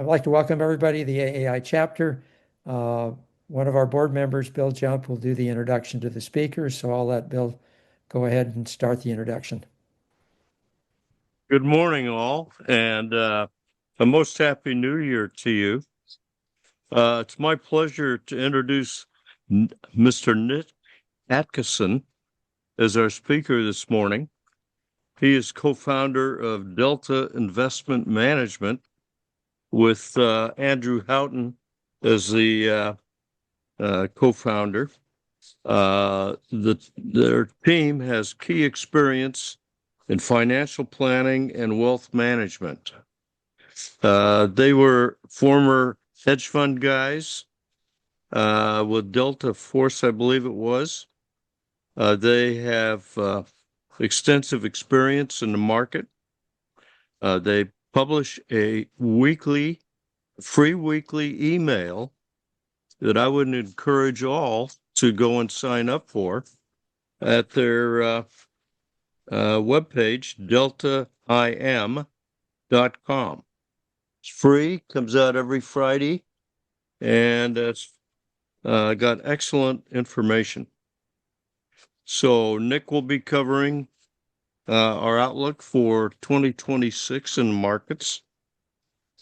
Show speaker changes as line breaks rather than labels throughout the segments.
I'd like to welcome everybody to the AAI chapter. One of our board members, Bill Jump, will do the introduction to the speakers, so I'll let Bill go ahead and start the introduction.
Good morning, all, and a most happy New Year to you. It's my pleasure to introduce Mr. Nick Atkeson as our speaker this morning. He is co-founder of Delta Investment Management with Andrew Houghton as the co-founder. Their team has key experience in financial planning and wealth management. They were former hedge fund guys with Delta Force, I believe it was. They have extensive experience in the market. They publish a free weekly email that I would encourage all to go and sign up for at their webpage, deltaim.com. It's free, comes out every Friday, and it's got excellent information. So Nick will be covering our outlook for 2026 in the markets,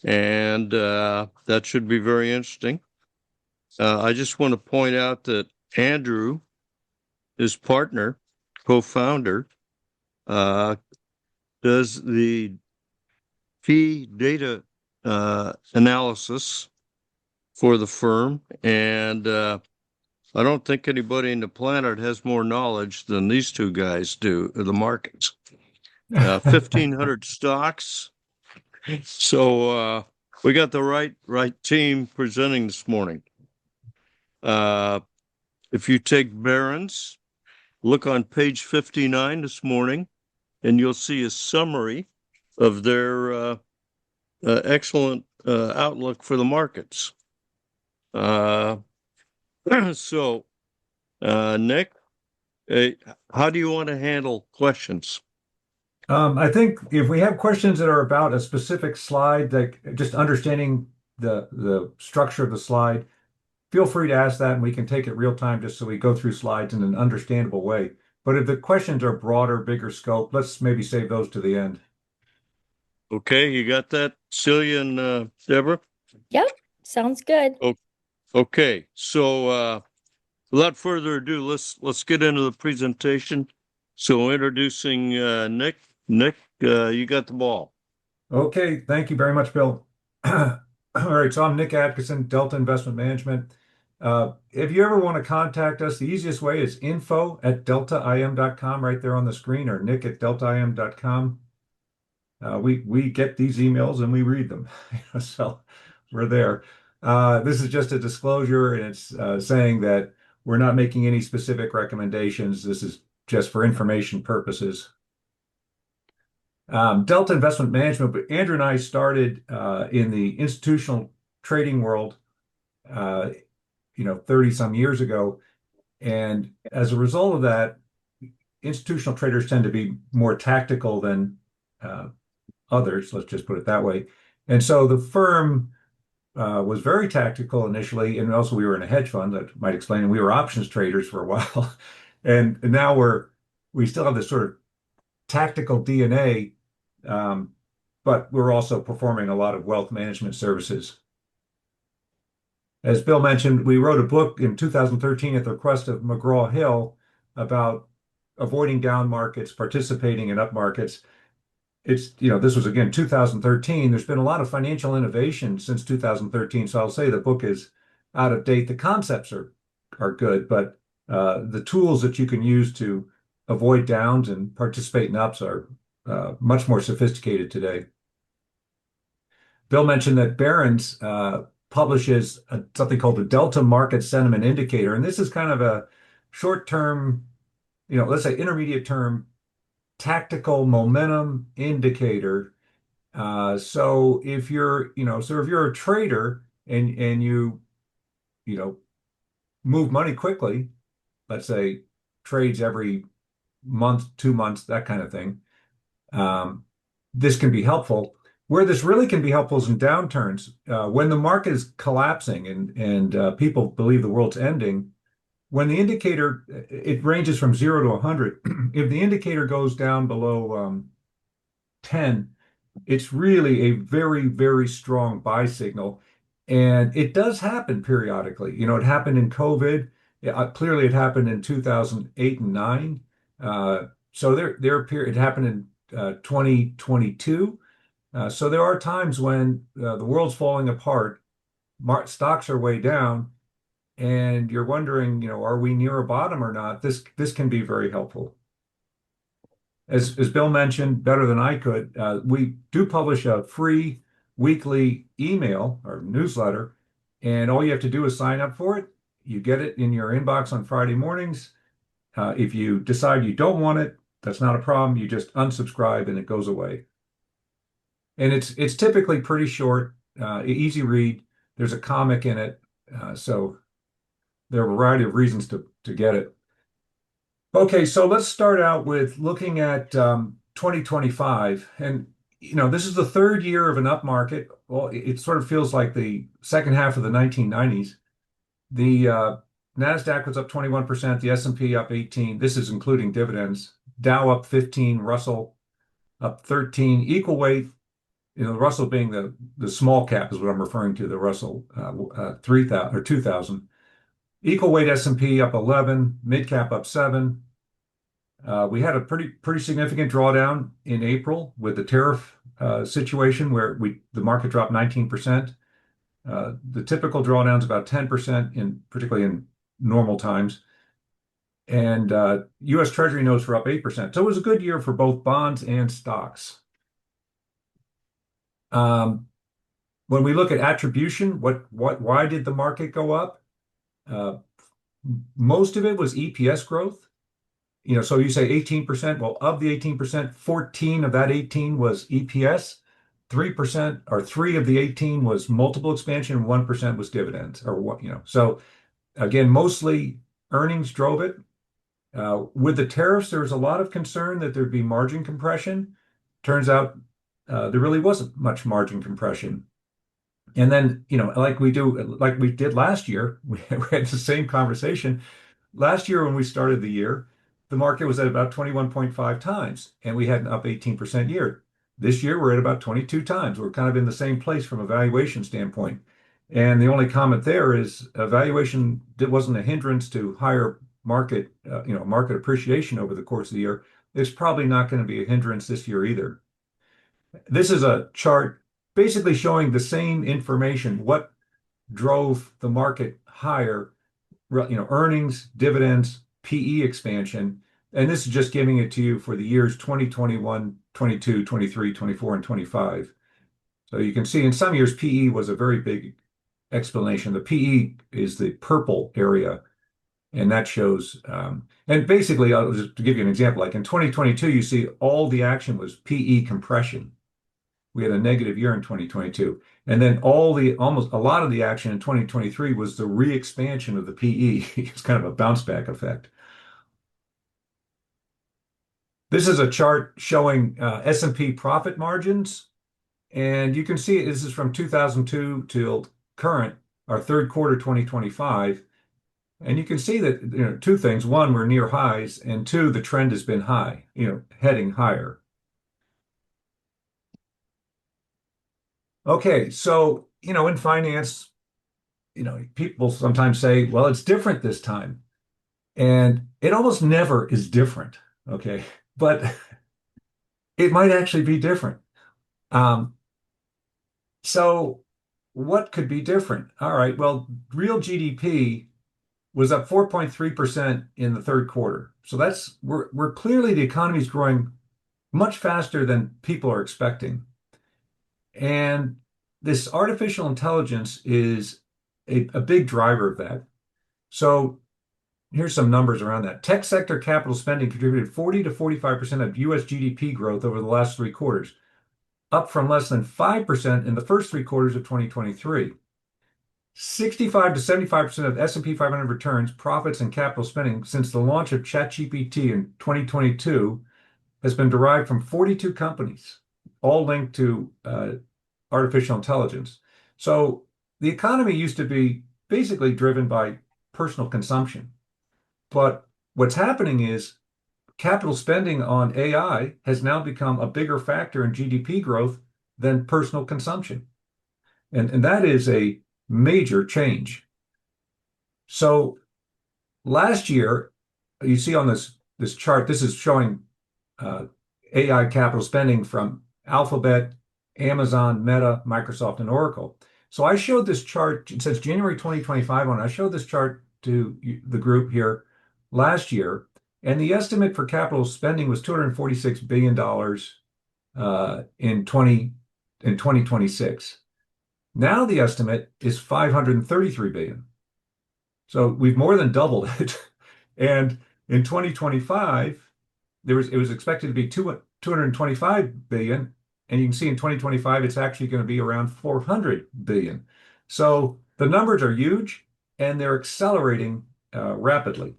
and that should be very interesting. I just want to point out that Andrew, his partner, co-founder, does the key data analysis for the firm, and I don't think anybody in the planet has more knowledge than these two guys do of the markets. 1,500 stocks. So we got the right team presenting this morning. If you take Barron's, look on page 59 this morning, and you'll see a summary of their excellent outlook for the markets. So, Nick, how do you want to handle questions?
I think if we have questions that are about a specific slide, like just understanding the structure of the slide, feel free to ask that and we can take it real time just so we go through slides in an understandable way. But if the questions are broader, bigger scope, let's maybe save those to the end.
Okay, you got that, Celia and Deborah?
Yep, sounds good.
Okay, so without further ado, let's get into the presentation. So introducing Nick. Nick, you got the ball.
Okay, thank you very much, Bill. All right, so I'm Nick Atkeson, Delta Investment Management. If you ever want to contact us, the easiest way is info@deltaim.com right there on the screen, or nick@deltaim.com. We get these emails and we read them, so we're there. This is just a disclosure, and it's saying that we're not making any specific recommendations. This is just for information purposes. Delta Investment Management, but Andrew and I started in the institutional trading world, 30 some years ago. And as a result of that, institutional traders tend to be more tactical than others, let's just put it that way. And so the firm was very tactical initially, and also we were in a hedge fund that might explain, and we were options traders for a while. And now we still have this sort of tactical DNA, but we're also performing a lot of wealth management services. As Bill mentioned, we wrote a book in 2013 at the request of McGraw-Hill about avoiding down markets, participating in up markets. This was again 2013. There's been a lot of financial innovation since 2013, so I'll say the book is out of date. The concepts are good, but the tools that you can use to avoid downs and participate in ups are much more sophisticated today. Bill mentioned that Barron's publishes something called the Delta Market Sentiment Indicator, and this is kind of a short-term, let's say intermediate-term tactical momentum indicator. So if you're a trader and you move money quickly, let's say trades every month, 2 months, that kind of thing, this can be helpful. Where this really can be helpful is in downturns. When the market is collapsing and people believe the world's ending, when the indicator, it ranges from 0 to 100. If the indicator goes down below 10, it's really a very, very strong buy signal. And it does happen periodically. It happened in COVID. Clearly, it happened in 2008 and 9. So it happened in 2022. So there are times when the world's falling apart, stocks are way down, and you're wondering, are we near a bottom or not? This can be very helpful. As Bill mentioned, better than I could, we do publish a free weekly email or newsletter, and all you have to do is sign up for it. You get it in your inbox on Friday mornings. If you decide you don't want it, that's not a problem. You just unsubscribe and it goes away. And it's typically pretty short, easy read. There's a comic in it, so there are a variety of reasons to get it. Okay, so let's start out with looking at 2025. And, this is the third year of an up market. Well, it sort of feels like the second half of the 1990s. The NASDAQ was up 21%, the S&P up 18. This is including dividends. Dow up 15, Russell up 13. Equal weight, the Russell being the small cap is what I'm referring to, the Russell 3000 or 2000. Equal weight S&P up 11, mid cap up 7. We had a pretty significant drawdown in April with the tariff situation where the market dropped 19%. The typical drawdown is about 10% particularly in normal times. And U.S. Treasury notes were up 8%. So it was a good year for both bonds and stocks. When we look at attribution, why did the market go up? Most of it was EPS growth. So you say 18%. Well, of the 18%, 14 of that 18 was EPS. 3% or 3 of the 18 was multiple expansion, and 1% was dividends or what, So again, mostly earnings drove it. With the tariffs, there was a lot of concern that there'd be margin compression. Turns out there really wasn't much margin compression. And then, like we did last year, we had the same conversation. Last year, when we started the year, the market was at about 21.5 times, and we had an up 18% year. This year, we're at about 22 times. We're kind of in the same place from a valuation standpoint. And the only comment there is valuation wasn't a hindrance to higher market appreciation over the course of the year. It's probably not going to be a hindrance this year either. This is a chart basically showing the same information, what drove the market higher, earnings, dividends, PE expansion. And this is just giving it to you for the years 2021, 22, 23, 24, and 25. So you can see in some years, PE was a very big explanation. The PE is the purple area, and that shows, and basically, just to give you an example, like in 2022, you see all the action was PE compression. We had a negative year in 2022. And then almost a lot of the action in 2023 was the re-expansion of the PE. It's kind of a bounce back effect. This is a chart showing S&P profit margins. And you can see this is from 2002 till current, our third quarter 2025. And you can see that, two things. One, we're near highs. And two, the trend has been high, heading higher. Okay, so, in finance, people sometimes say, well, it's different this time. And it almost never is different, okay? But it might actually be different. So what could be different? All right, well, real GDP was up 4.3% in the third quarter. So we're clearly the economy is growing much faster than people are expecting. And this artificial intelligence is a big driver of that. So here's some numbers around that. Tech sector capital spending contributed 40 to 45% of US GDP growth over the last 3 quarters, up from less than 5% in the first 3 quarters of 2023. 65 to 75% of S&P 500 returns, profits, and capital spending since the launch of ChatGPT in 2022 has been derived from 42 companies, all linked to artificial intelligence. So the economy used to be basically driven by personal consumption. But what's happening is capital spending on AI has now become a bigger factor in GDP growth than personal consumption. And that is a major change. So last year, you see on this chart, this is showing uh, AI capital spending from Alphabet, Amazon, Meta, Microsoft, and Oracle. So I showed this chart, it says January 2025 on it. I showed this chart to the group here last year, and the estimate for capital spending was $246 billion in 2026. Now the estimate is 533 billion. So we've more than doubled it. And in 2025, it was expected to be 225 billion, and you can see in 2025 it's actually going to be around 400 billion. So the numbers are huge and they're accelerating rapidly.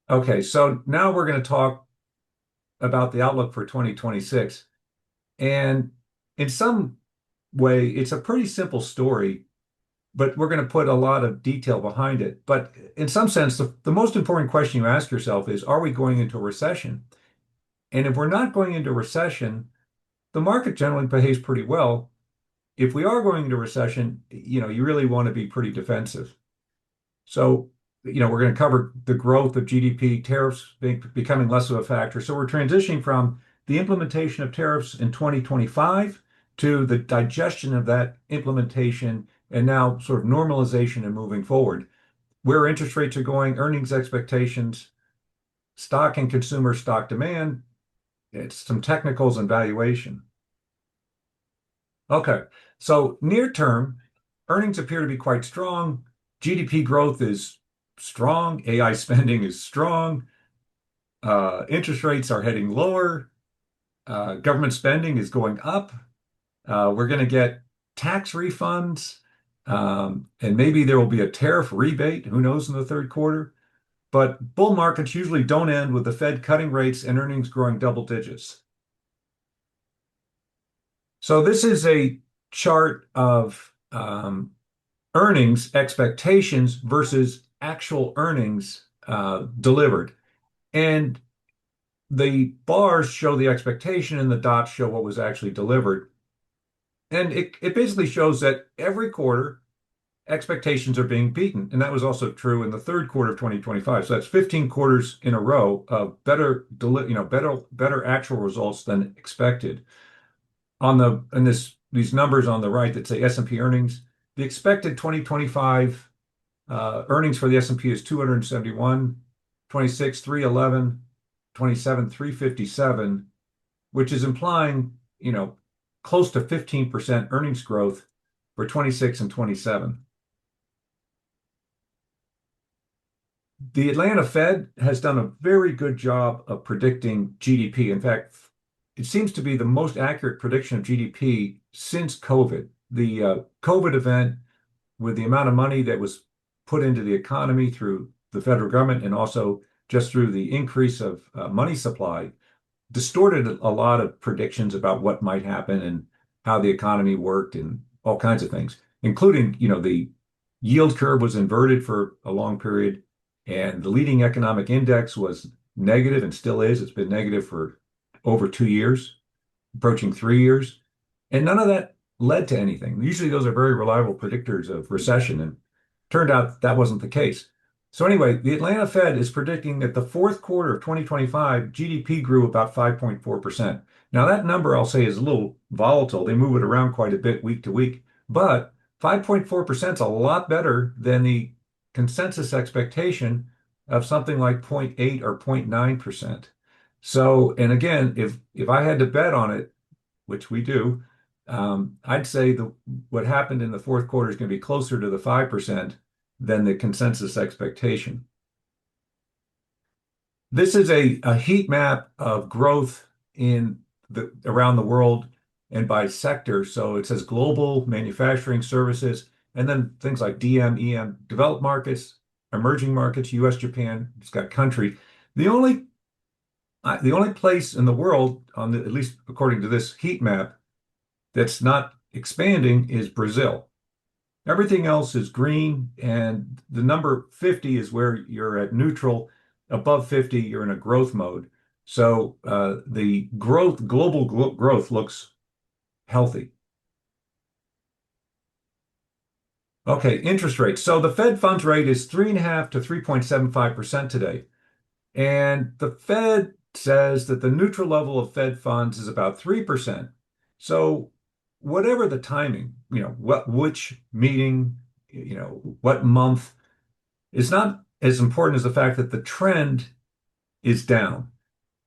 Okay, so now we're going to talk about the outlook for 2026. And in some way, it's a pretty simple story, but we're going to put a lot of detail behind it. But in some sense, the most important question you ask yourself is, are we going into a recession? And if we're not going into a recession, the market generally behaves pretty well. If we are going into a recession, you really want to be pretty defensive. So, we're going to cover the growth of GDP, tariffs becoming less of a factor. So we're transitioning from the implementation of tariffs in 2025 to the digestion of that implementation and now sort of normalization and moving forward. Where interest rates are going, earnings expectations, stock and consumer stock demand, it's some technicals and valuation. Okay, so near term, earnings appear to be quite strong. GDP growth is strong. AI spending is strong. Interest rates are heading lower. Government spending is going up. We're going to get tax refunds, and maybe there will be a tariff rebate. Who knows in the third quarter? But bull markets usually don't end with the Fed cutting rates and earnings growing double digits. So this is a chart of earnings expectations versus actual earnings delivered. And the bars show the expectation and the dots show what was actually delivered. And it basically shows that every quarter expectations are being beaten. And that was also true in the third quarter of 2025. So that's 15 quarters in a row of better actual results than expected. These numbers on the right that say S&P earnings, the expected 2025 earnings for the S&P is 271, 26, 311, 27, 357, which is implying, close to 15% earnings growth for 26 and 27. The Atlanta Fed has done a very good job of predicting GDP. In fact, it seems to be the most accurate prediction of GDP since COVID. The COVID event, with the amount of money that was put into the economy through the federal government and also just through the increase of money supply, distorted a lot of predictions about what might happen and how the economy worked and all kinds of things, including, the yield curve was inverted for a long period, and the leading economic index was negative and still is. It's been negative for over 2 years, approaching 3 years, and none of that led to anything. Usually those are very reliable predictors of recession, and turned out that wasn't the case. So anyway, the Atlanta Fed is predicting that the fourth quarter of 2025, GDP grew about 5.4%. Now that number, I'll say, is a little volatile. They move it around quite a bit week to week, but 5.4% is a lot better than the consensus expectation of something like 0.8 or 0.9%. So, and again, if I had to bet on it, which we do, I'd say what happened in the fourth quarter is going to be closer to the 5% than the consensus expectation. This is a heat map of growth around the world and by sector. So it says global manufacturing services, and then things like DM, EM, developed markets, emerging markets, US, Japan, it's got country. The only the only place in the world, at least according to this heat map, that's not expanding is Brazil. Everything else is green, and the number 50 is where you're at neutral. Above 50, you're in a growth mode. So the global growth looks healthy. Okay, interest rates. So the Fed funds rate is 3.5 to 3.75% today. And the Fed says that the neutral level of Fed funds is about 3%. So whatever the timing, which meeting, what month, is not as important as the fact that the trend is down.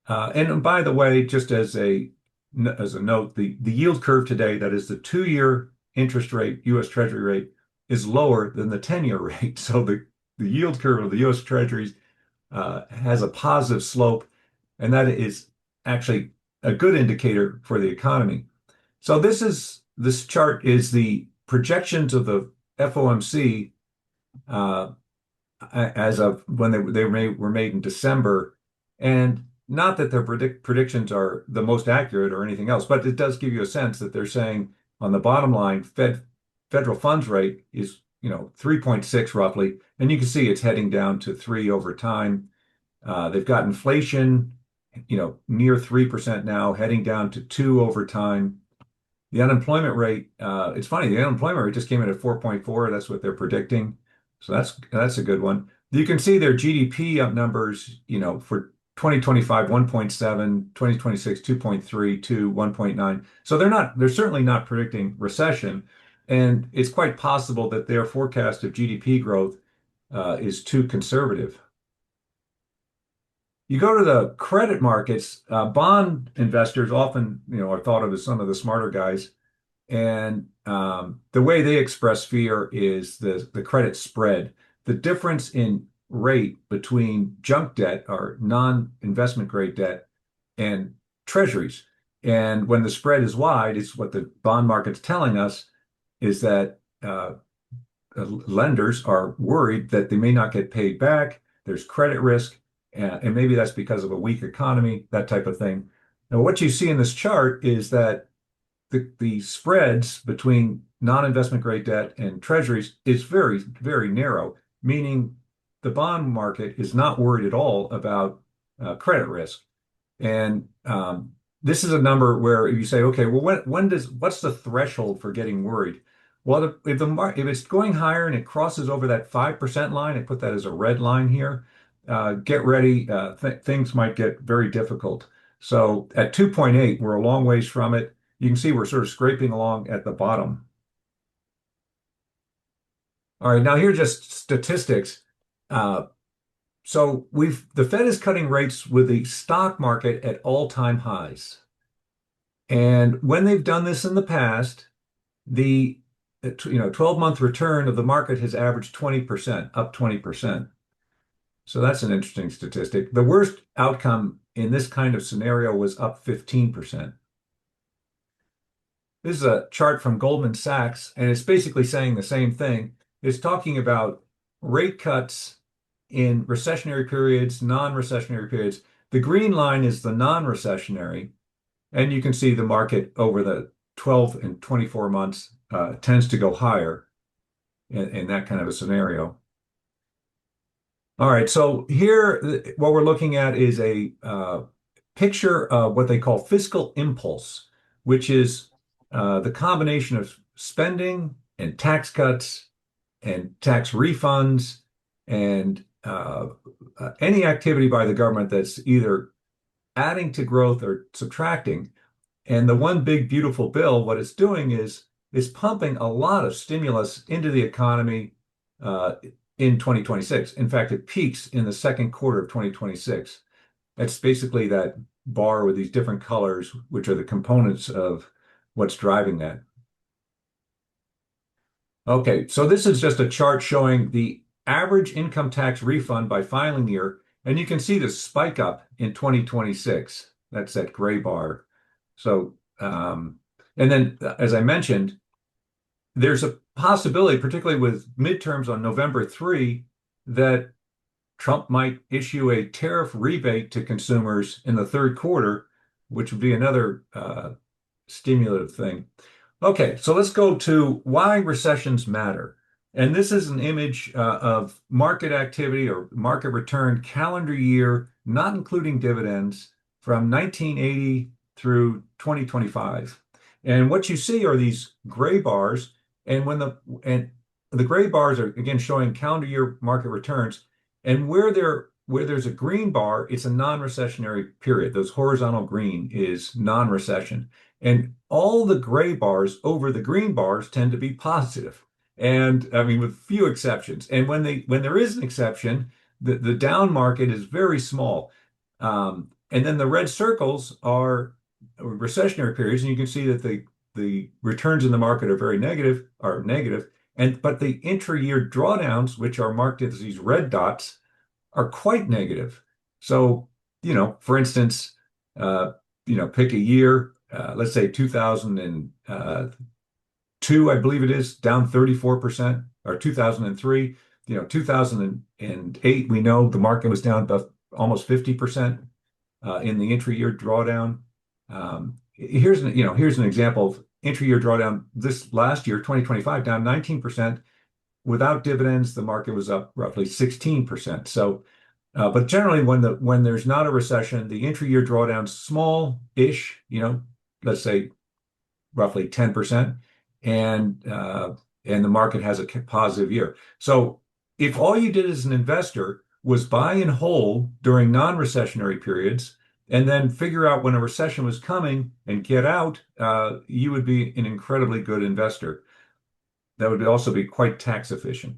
And by the way, just as a note, the yield curve today, that is the 2-year interest rate, U.S. Treasury rate, is lower than the 10-year rate. So the yield curve of the U.S. Treasuries has a positive slope, and that is actually a good indicator for the economy. So this chart is the projections of the FOMC as of when were made in December, and not that their predictions are the most accurate or anything else, but it does give you a sense that they're saying on the bottom line, federal funds rate is 3.6 roughly, and you can see it's heading down to 3 over time. They've got inflation, near 3% now, heading down to 2 over time. The unemployment rate, it's funny, the unemployment rate just came in at 4.4. That's what they're predicting. So that's a good one. You can see their GDP numbers, for 2025, 1.7, 2026, 2.3, 2, 1.9. So they're certainly not predicting recession. And it's quite possible that their forecast of GDP growth is too conservative. You go to the credit markets, bond investors often, are thought of as some of the smarter guys. And the way they express fear is the credit spread, the difference in rate between junk debt or non-investment grade debt and treasuries. And when the spread is wide, it's what the bond market's telling us is that lenders are worried that they may not get paid back. There's credit risk, and maybe that's because of a weak economy, that type of thing. Now, what you see in this chart is that the spreads between non-investment grade debt and treasuries is very, very narrow, meaning the bond market is not worried at all about credit risk. And this is a number where you say, okay, well, what's the threshold for getting worried? Well, if it's going higher and it crosses over that 5% line, I put that as a red line here. Get ready, things might get very difficult. So at 2.8, we're a long ways from it. You can see we're sort of scraping along at the bottom. All right, now here are just statistics. So the Fed is cutting rates with the stock market at all-time highs. And when they've done this in the past, the 12-month return of the market has averaged 20%, up 20%. So that's an interesting statistic. The worst outcome in this kind of scenario was up 15%. This is a chart from Goldman Sachs, and it's basically saying the same thing. It's talking about rate cuts in recessionary periods, non-recessionary periods. The green line is the non-recessionary, and you can see the market over the 12 and 24 months tends to go higher in that kind of a scenario. All right, so here what we're looking at is a picture of what they call fiscal impulse, which is the combination of spending and tax cuts and tax refunds and any activity by the government that's either adding to growth or subtracting. And the one big beautiful bill, what it's doing is pumping a lot of stimulus into the economy in 2026. In fact, it peaks in the second quarter of 2026. That's basically that bar with these different colors, which are the components of what's driving that. Okay, so this is just a chart showing the average income tax refund by filing year, and you can see the spike up in 2026. That's that gray bar. So, and then, as I mentioned, there's a possibility, particularly with midterms on November 3, that Trump might issue a tariff rebate to consumers in the third quarter, which would be another stimulative thing. Okay, so let's go to why recessions matter. And this is an image of market activity or market return calendar year, not including dividends, from 1980 through 2025. And what you see are these gray bars, and the gray bars are again showing calendar year market returns, and where there's a green bar, it's a non-recessionary period. Those horizontal green is non-recession. And all the gray bars over the green bars tend to be positive. And I mean, with few exceptions. And when there is an exception, the down market is very small. And then the red circles are recessionary periods, and you can see that the returns in the market are negative. But the intra-year drawdowns, which are marked as these red dots, are quite negative. So, for instance, pick a year, let's say 2002, I believe it is, down 34%, or 2003. 2008, we know the market was down about almost 50% in the intra-year drawdown. Here's an example of intra-year drawdown this last year, 2025, down 19%. Without dividends, the market was up roughly 16%. So, but generally, when there's not a recession, the intra-year drawdown's small-ish, let's say roughly 10%, and the market has a positive year. So, if all you did as an investor was buy and hold during non-recessionary periods, and then figure out when a recession was coming and get out, you would be an incredibly good investor. That would also be quite tax efficient.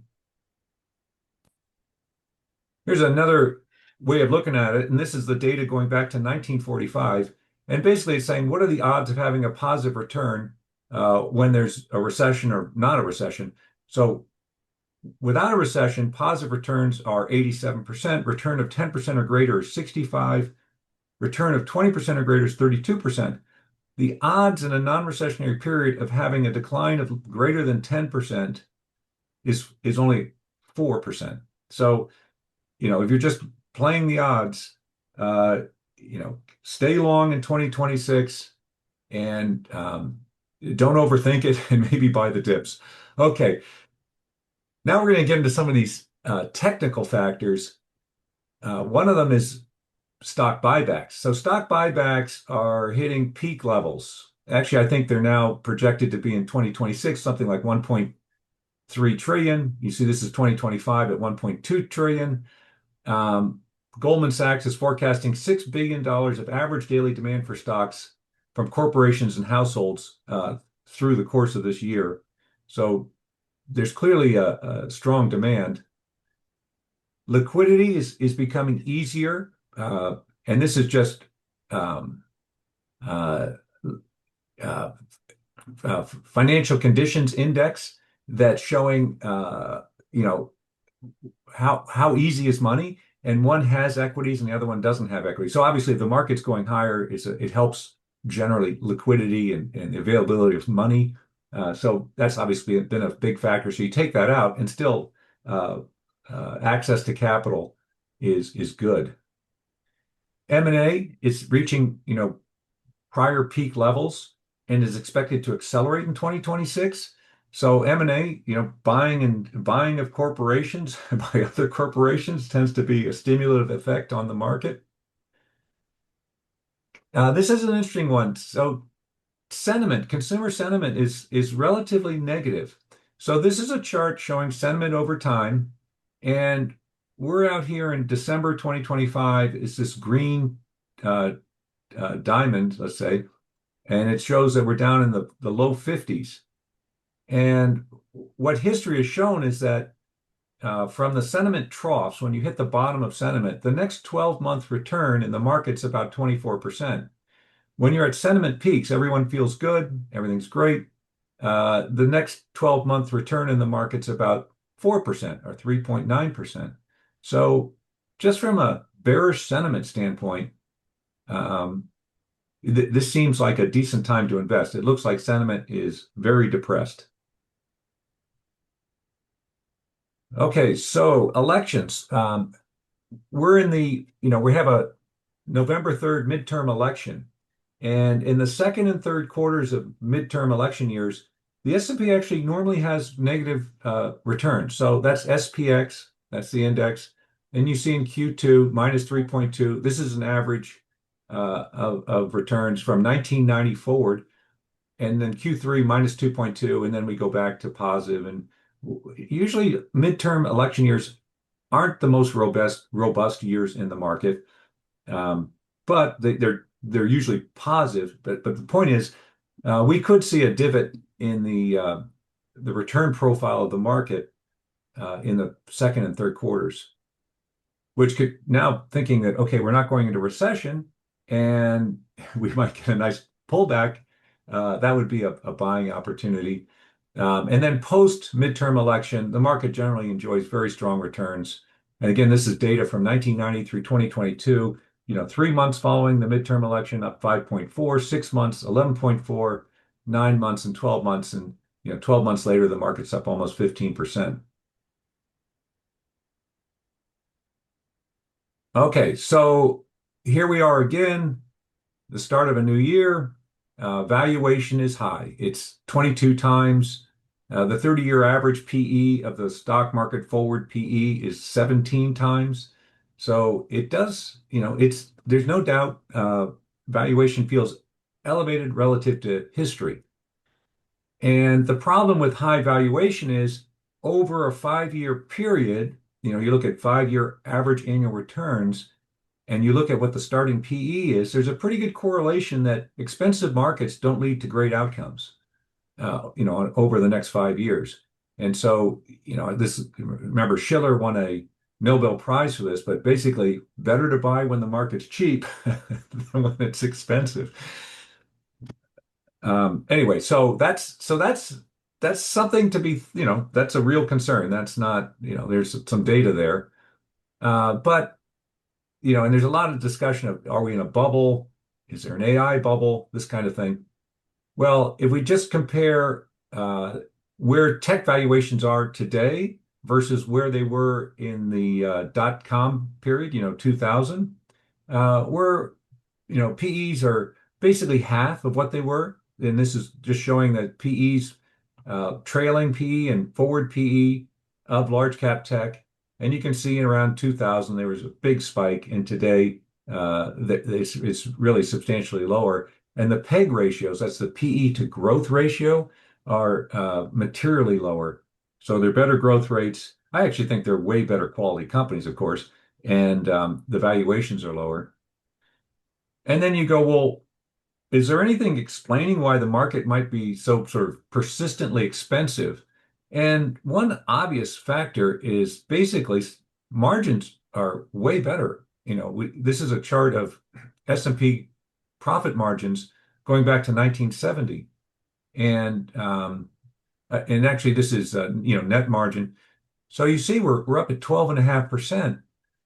Here's another way of looking at it, and this is the data going back to 1945. And basically it's saying, what are the odds of having a positive return when there's a recession or not a recession? So without a recession, positive returns are 87%, return of 10% or greater is 65%, return of 20% or greater is 32%. The odds in a non-recessionary period of having a decline of greater than 10% is only 4%. So, if you're just playing the odds, stay long in 2026 and don't overthink it and maybe buy the dips. Okay. Now we're going to get into some of these technical factors. One of them is stock buybacks. So stock buybacks are hitting peak levels. Actually, I think they're now projected to be in 2026, something like 1.3 trillion. You see, this is 2025 at 1.2 trillion. Goldman Sachs is forecasting $6 billion of average daily demand for stocks from corporations and households through the course of this year. So there's clearly a strong demand. Liquidity is becoming easier. And this is just financial conditions index that's showing, how easy is money, and one has equities and the other one doesn't have equity. So obviously, if the market's going higher, it helps generally liquidity and the availability of money. So that's obviously been a big factor. So you take that out, and still access to capital is good. M&A is reaching, prior peak levels and is expected to accelerate in 2026. So M&A, buying of corporations by other corporations tends to be a stimulative effect on the market. This is an interesting one. So consumer sentiment is relatively negative. So this is a chart showing sentiment over time, and we're out here in December 2025. It's this green diamond, let's say, and it shows that we're down in the low 50s. And what history has shown is that from the sentiment troughs, when you hit the bottom of sentiment, the next 12-month return in the market's about 24%. When you're at sentiment peaks, everyone feels good, everything's great. The next 12-month return in the market's about 4% or 3.9%. So just from a bearish sentiment standpoint, this seems like a decent time to invest. It looks like sentiment is very depressed. Okay, so elections. we're in we have a November 3rd midterm election. And in the second and third quarters of midterm election years, the S&P actually normally has negative returns. So that's SPX, that's the index. And you see in Q2 minus 3.2. This is an average of returns from 1990 forward. And then Q3 minus 2.2. And then we go back to positive. And usually midterm election years aren't the most robust years in the market. Um, but they're usually positive. But the point is, we could see a divot in the return profile of the market in the second and third quarters, which could now thinking that okay, we're not going into recession and we might get a nice pullback. That would be a buying opportunity. And then post midterm election, the market generally enjoys very strong returns. And again, this is data from 1990 through 2022. 3 months following the midterm election, up 5.4, 6 months, 11.4, 9 months, and 12 months. And 12 months later, the market's up almost 15%. Okay, so here we are again, the start of a new year. Valuation is high. It's 22 times. The 30-year average PE of the stock market forward PE is 17 times. So it does, there's no doubt valuation feels elevated relative to history. And the problem with high valuation is over a 5-year period, you look at 5-year average annual returns, and you look at what the starting PE is, there's a pretty good correlation that expensive markets don't lead to great outcomes, over the next 5 years. And so, remember, Schiller won a Nobel Prize for this, but basically better to buy when the market's cheap than when it's expensive. Anyway, that's something to be, that's a real concern. That's not, there's some data there. But and there's a lot of discussion of are we in a bubble? Is there an AI bubble? This kind of thing. Well, if we just compare where tech valuations are today versus where they were in the dot-com period, 2000, we're, PEs are basically half of what they were. And this is just showing that PEs, trailing PE and forward PE of large cap tech. And you can see in around 2000, there was a big spike. And today, it's really substantially lower. And the PEG ratios, that's the PE to growth ratio, are materially lower. So they're better growth rates. I actually think they're way better quality companies, of course, and the valuations are lower. And then you go, well, is there anything explaining why the market might be so sort of persistently expensive? And one obvious factor is basically margins are way better. This is a chart of S&P profit margins going back to 1970. And actually this is net margin. So you see we're up at 12.5%,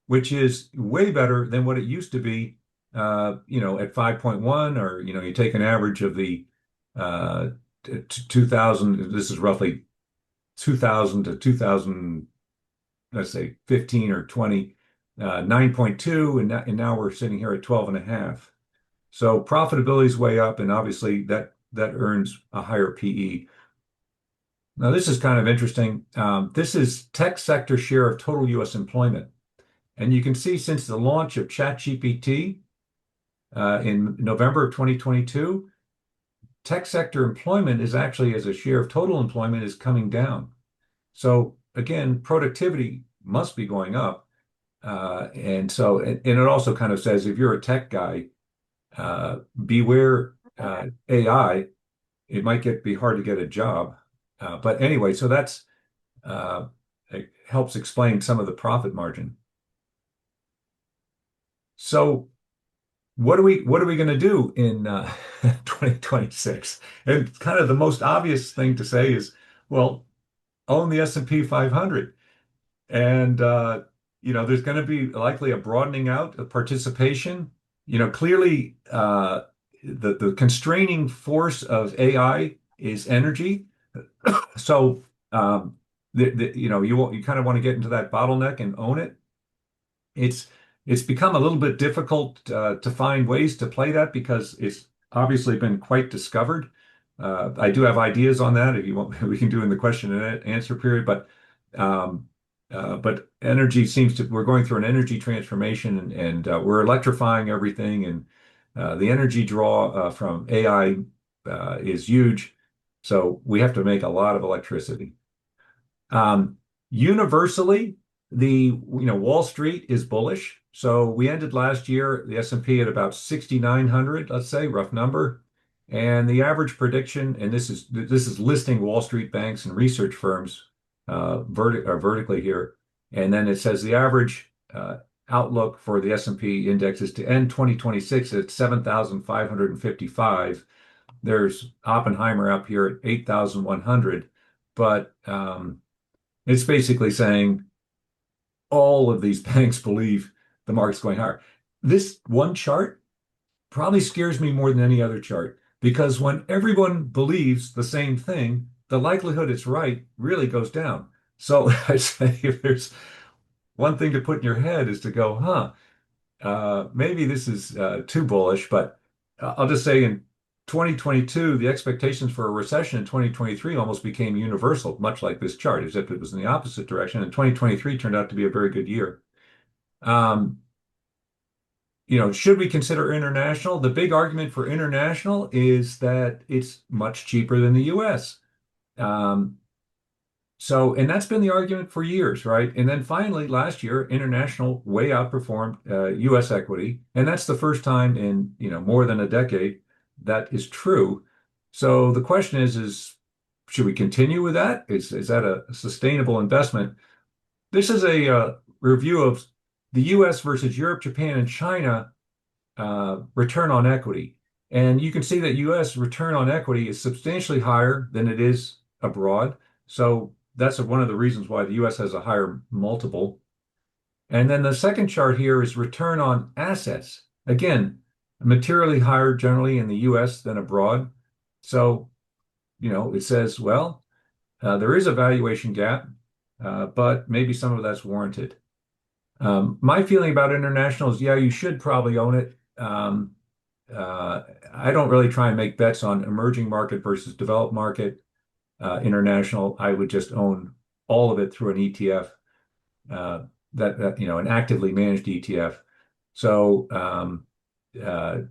which is way better than what it used to be at 5.1, or you take an average of the 2000, this is roughly 2000 to 2000, let's say 15 or 20, 9.2, and now we're sitting here at 12.5. So profitability is way up, and obviously that earns a higher PE. Now this is kind of interesting. This is tech sector share of total U.S. employment. And you can see since the launch of ChatGPT in November of 2022, tech sector employment is actually, as a share of total employment, is coming down. So again, productivity must be going up. And it also kind of says if you're a tech guy, beware AI. It might be hard to get a job. But anyway, so that's it helps explain some of the profit margin. So what are we going to do in 2026? And kind of the most obvious thing to say is, well, own the S&P 500. And there's going to be likely a broadening out of participation. Clearly the constraining force of AI is energy. So you kind of want to get into that bottleneck and own it. It's it's become a little bit difficult to find ways to play that because it's obviously been quite discovered. I do have ideas on that if you want, we can do in the question and answer period. Um, but energy seems to we're going through an energy transformation and we're electrifying everything and the energy draw from AI is huge. So we have to make a lot of electricity. Um, Universally, Wall Street is bullish. So we ended last year, the S&P at about 6,900, let's say, rough number. And the average prediction, and this is listing Wall Street banks and research firms vertically here. And then it says the average outlook for the S&P index is to end 2026 at 7,555. There's Oppenheimer up here at 8,100. But it's basically saying all of these banks believe the market's going higher. This one chart probably scares me more than any other chart because when everyone believes the same thing, the likelihood it's right really goes down. So I say if there's one thing to put in your head is to go, maybe this is too bullish, but I'll just say in 2022, the expectations for a recession in 2023 almost became universal, much like this chart, except it was in the opposite direction. And 2023 turned out to be a very good year. Um, should we consider international? The big argument for international is that it's much cheaper than the US. Um, and that's been the argument for years, right? And then finally, last year, international way outperformed U.S. equity, and that's the first time in more than a decade that is true. So the question is should we continue with that? Is that a sustainable investment? This is a review of the U.S. versus Europe, Japan, and China return on equity, and you can see that U.S. return on equity is substantially higher than it is abroad. So that's one of the reasons why the US has a higher multiple. And then the second chart here is return on assets. Again, materially higher generally in the US than abroad. So, it says, well, there is a valuation gap, but maybe some of that's warranted. My feeling about international is, yeah, you should probably own it. I don't really try and make bets on emerging market versus developed market. International, I would just own all of it through an ETF, an actively managed ETF. So, I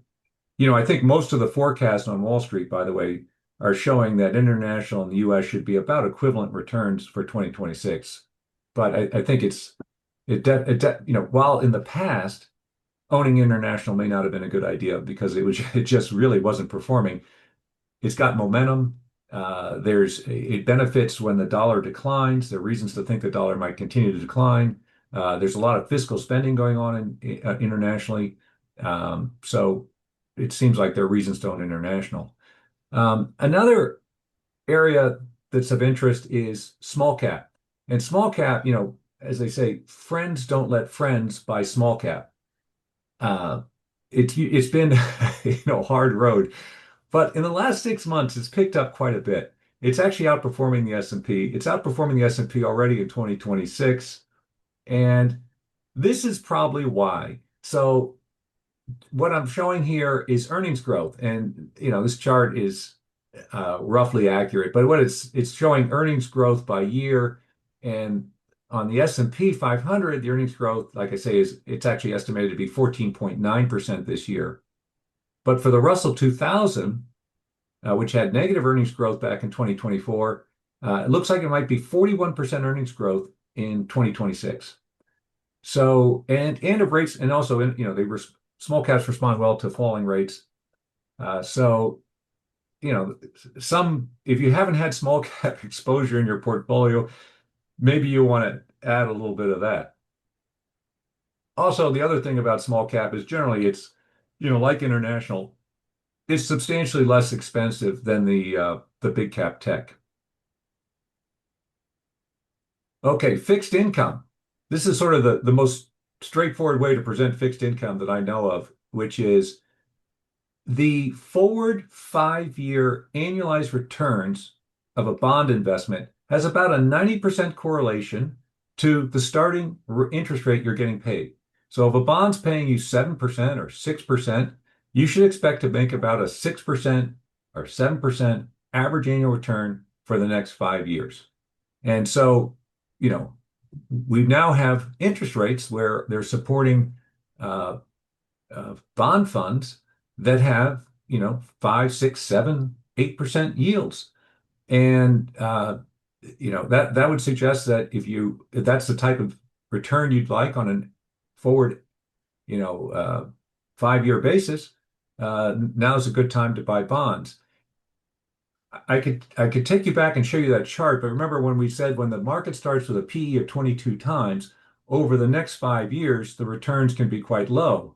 think most of the forecasts on Wall Street, by the way, are showing that international and the US should be about equivalent returns for 2026. But I think while in the past, owning international may not have been a good idea because it just really wasn't performing. It's got momentum. It benefits when the dollar declines. There are reasons to think the dollar might continue to decline. There's a lot of fiscal spending going on internationally. So it seems like there are reasons to own international. Another area that's of interest is small cap. And small cap, as they say, friends don't let friends buy small cap. It's been hard road. But in the last 6 months, it's picked up quite a bit. It's actually outperforming the S&P. It's outperforming the S&P already in 2026. And this is probably why. So what I'm showing here is earnings growth. And, this chart is roughly accurate. But what it's showing earnings growth by year. And on the S&P 500, the earnings growth, like I say, it's actually estimated to be 14.9% this year. But for the Russell 2000, which had negative earnings growth back in 2024, it looks like it might be 41% earnings growth in 2026. So, and if rates, and also, small caps respond well to falling rates. So, if you haven't had small cap exposure in your portfolio, maybe you want to add a little bit of that. Also, the other thing about small cap is generally it's, like international, it's substantially less expensive than the big cap tech. Okay, fixed income. This is sort of the most straightforward way to present fixed income that I know of, which is the forward 5-year annualized returns of a bond investment has about a 90% correlation to the starting interest rate you're getting paid. So if a bond's paying you 7% or 6%, you should expect to make about a 6% or 7% average annual return for the next 5 years. And so, you know, we now have interest rates where they're supporting uh, bond funds that have, 5, 6, 7, 8% yields. And that would suggest that if that's the type of return you'd like on a forward, 5-year basis, now's a good time to buy bonds. I could take you back and show you that chart, but remember when we said when the market starts with a PE of 22 times, over the next 5 years, the returns can be quite low.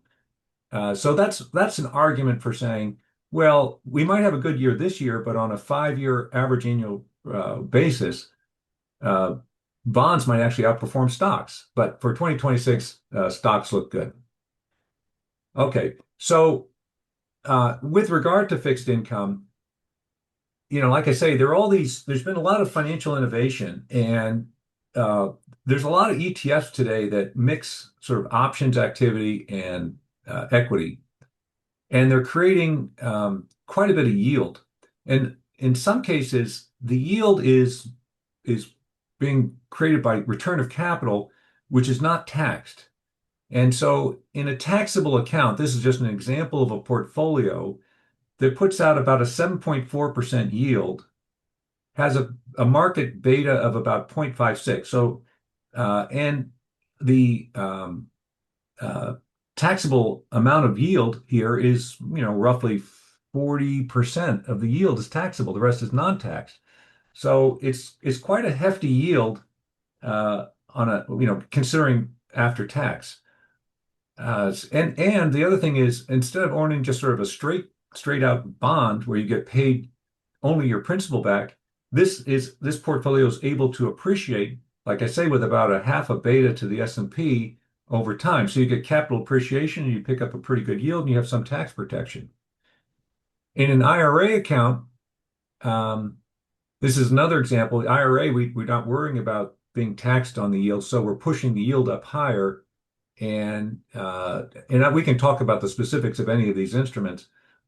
So that's an argument for saying, well, we might have a good year this year, but on a 5-year average annual basis, uh, bonds might actually outperform stocks. But for 2026, stocks look good. Okay, so with regard to fixed income, like I say, there's been a lot of financial innovation, and there's a lot of ETFs today that mix sort of options activity and equity, and they're creating quite a bit of yield. And in some cases, the yield is being created by return of capital, which is not taxed. And so in a taxable account, this is just an example of a portfolio that puts out about a 7.4% yield, has a market beta of about 0.56. So, and the taxable amount of yield here is, roughly 40% of the yield is taxable. The rest is non-taxed. So it's quite a hefty yield on considering after tax. And the other thing is, instead of owning just sort of a straight out bond where you get paid only your principal back, this portfolio is able to appreciate, like I say, with about a half a beta to the S&P over time. So you get capital appreciation and you pick up a pretty good yield and you have some tax protection. In an IRA account, this is another example. The IRA, we're not worrying about being taxed on the yield, so we're pushing the yield up higher. And we can talk about the specifics of any of these instruments,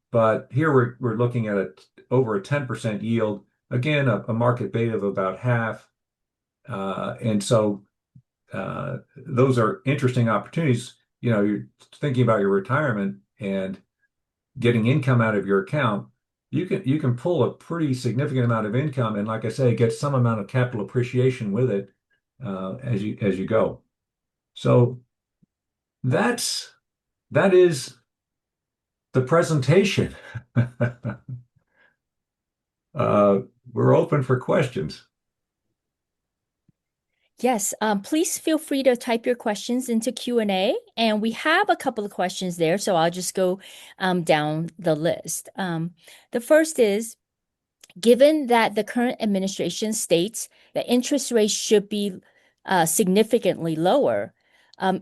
but here we're looking at over a 10% yield. Again, a market beta of about half. And so those are interesting opportunities. You're thinking about your retirement and getting income out of your account. You can pull a pretty significant amount of income, and like I say, get some amount of capital appreciation with it as you go. So that is the presentation. We're open for questions.
Yes, please feel free to type your questions into Q&A, and we have a couple of questions there, so I'll just go down the list. The first is, given that the current administration states that interest rates should be significantly lower,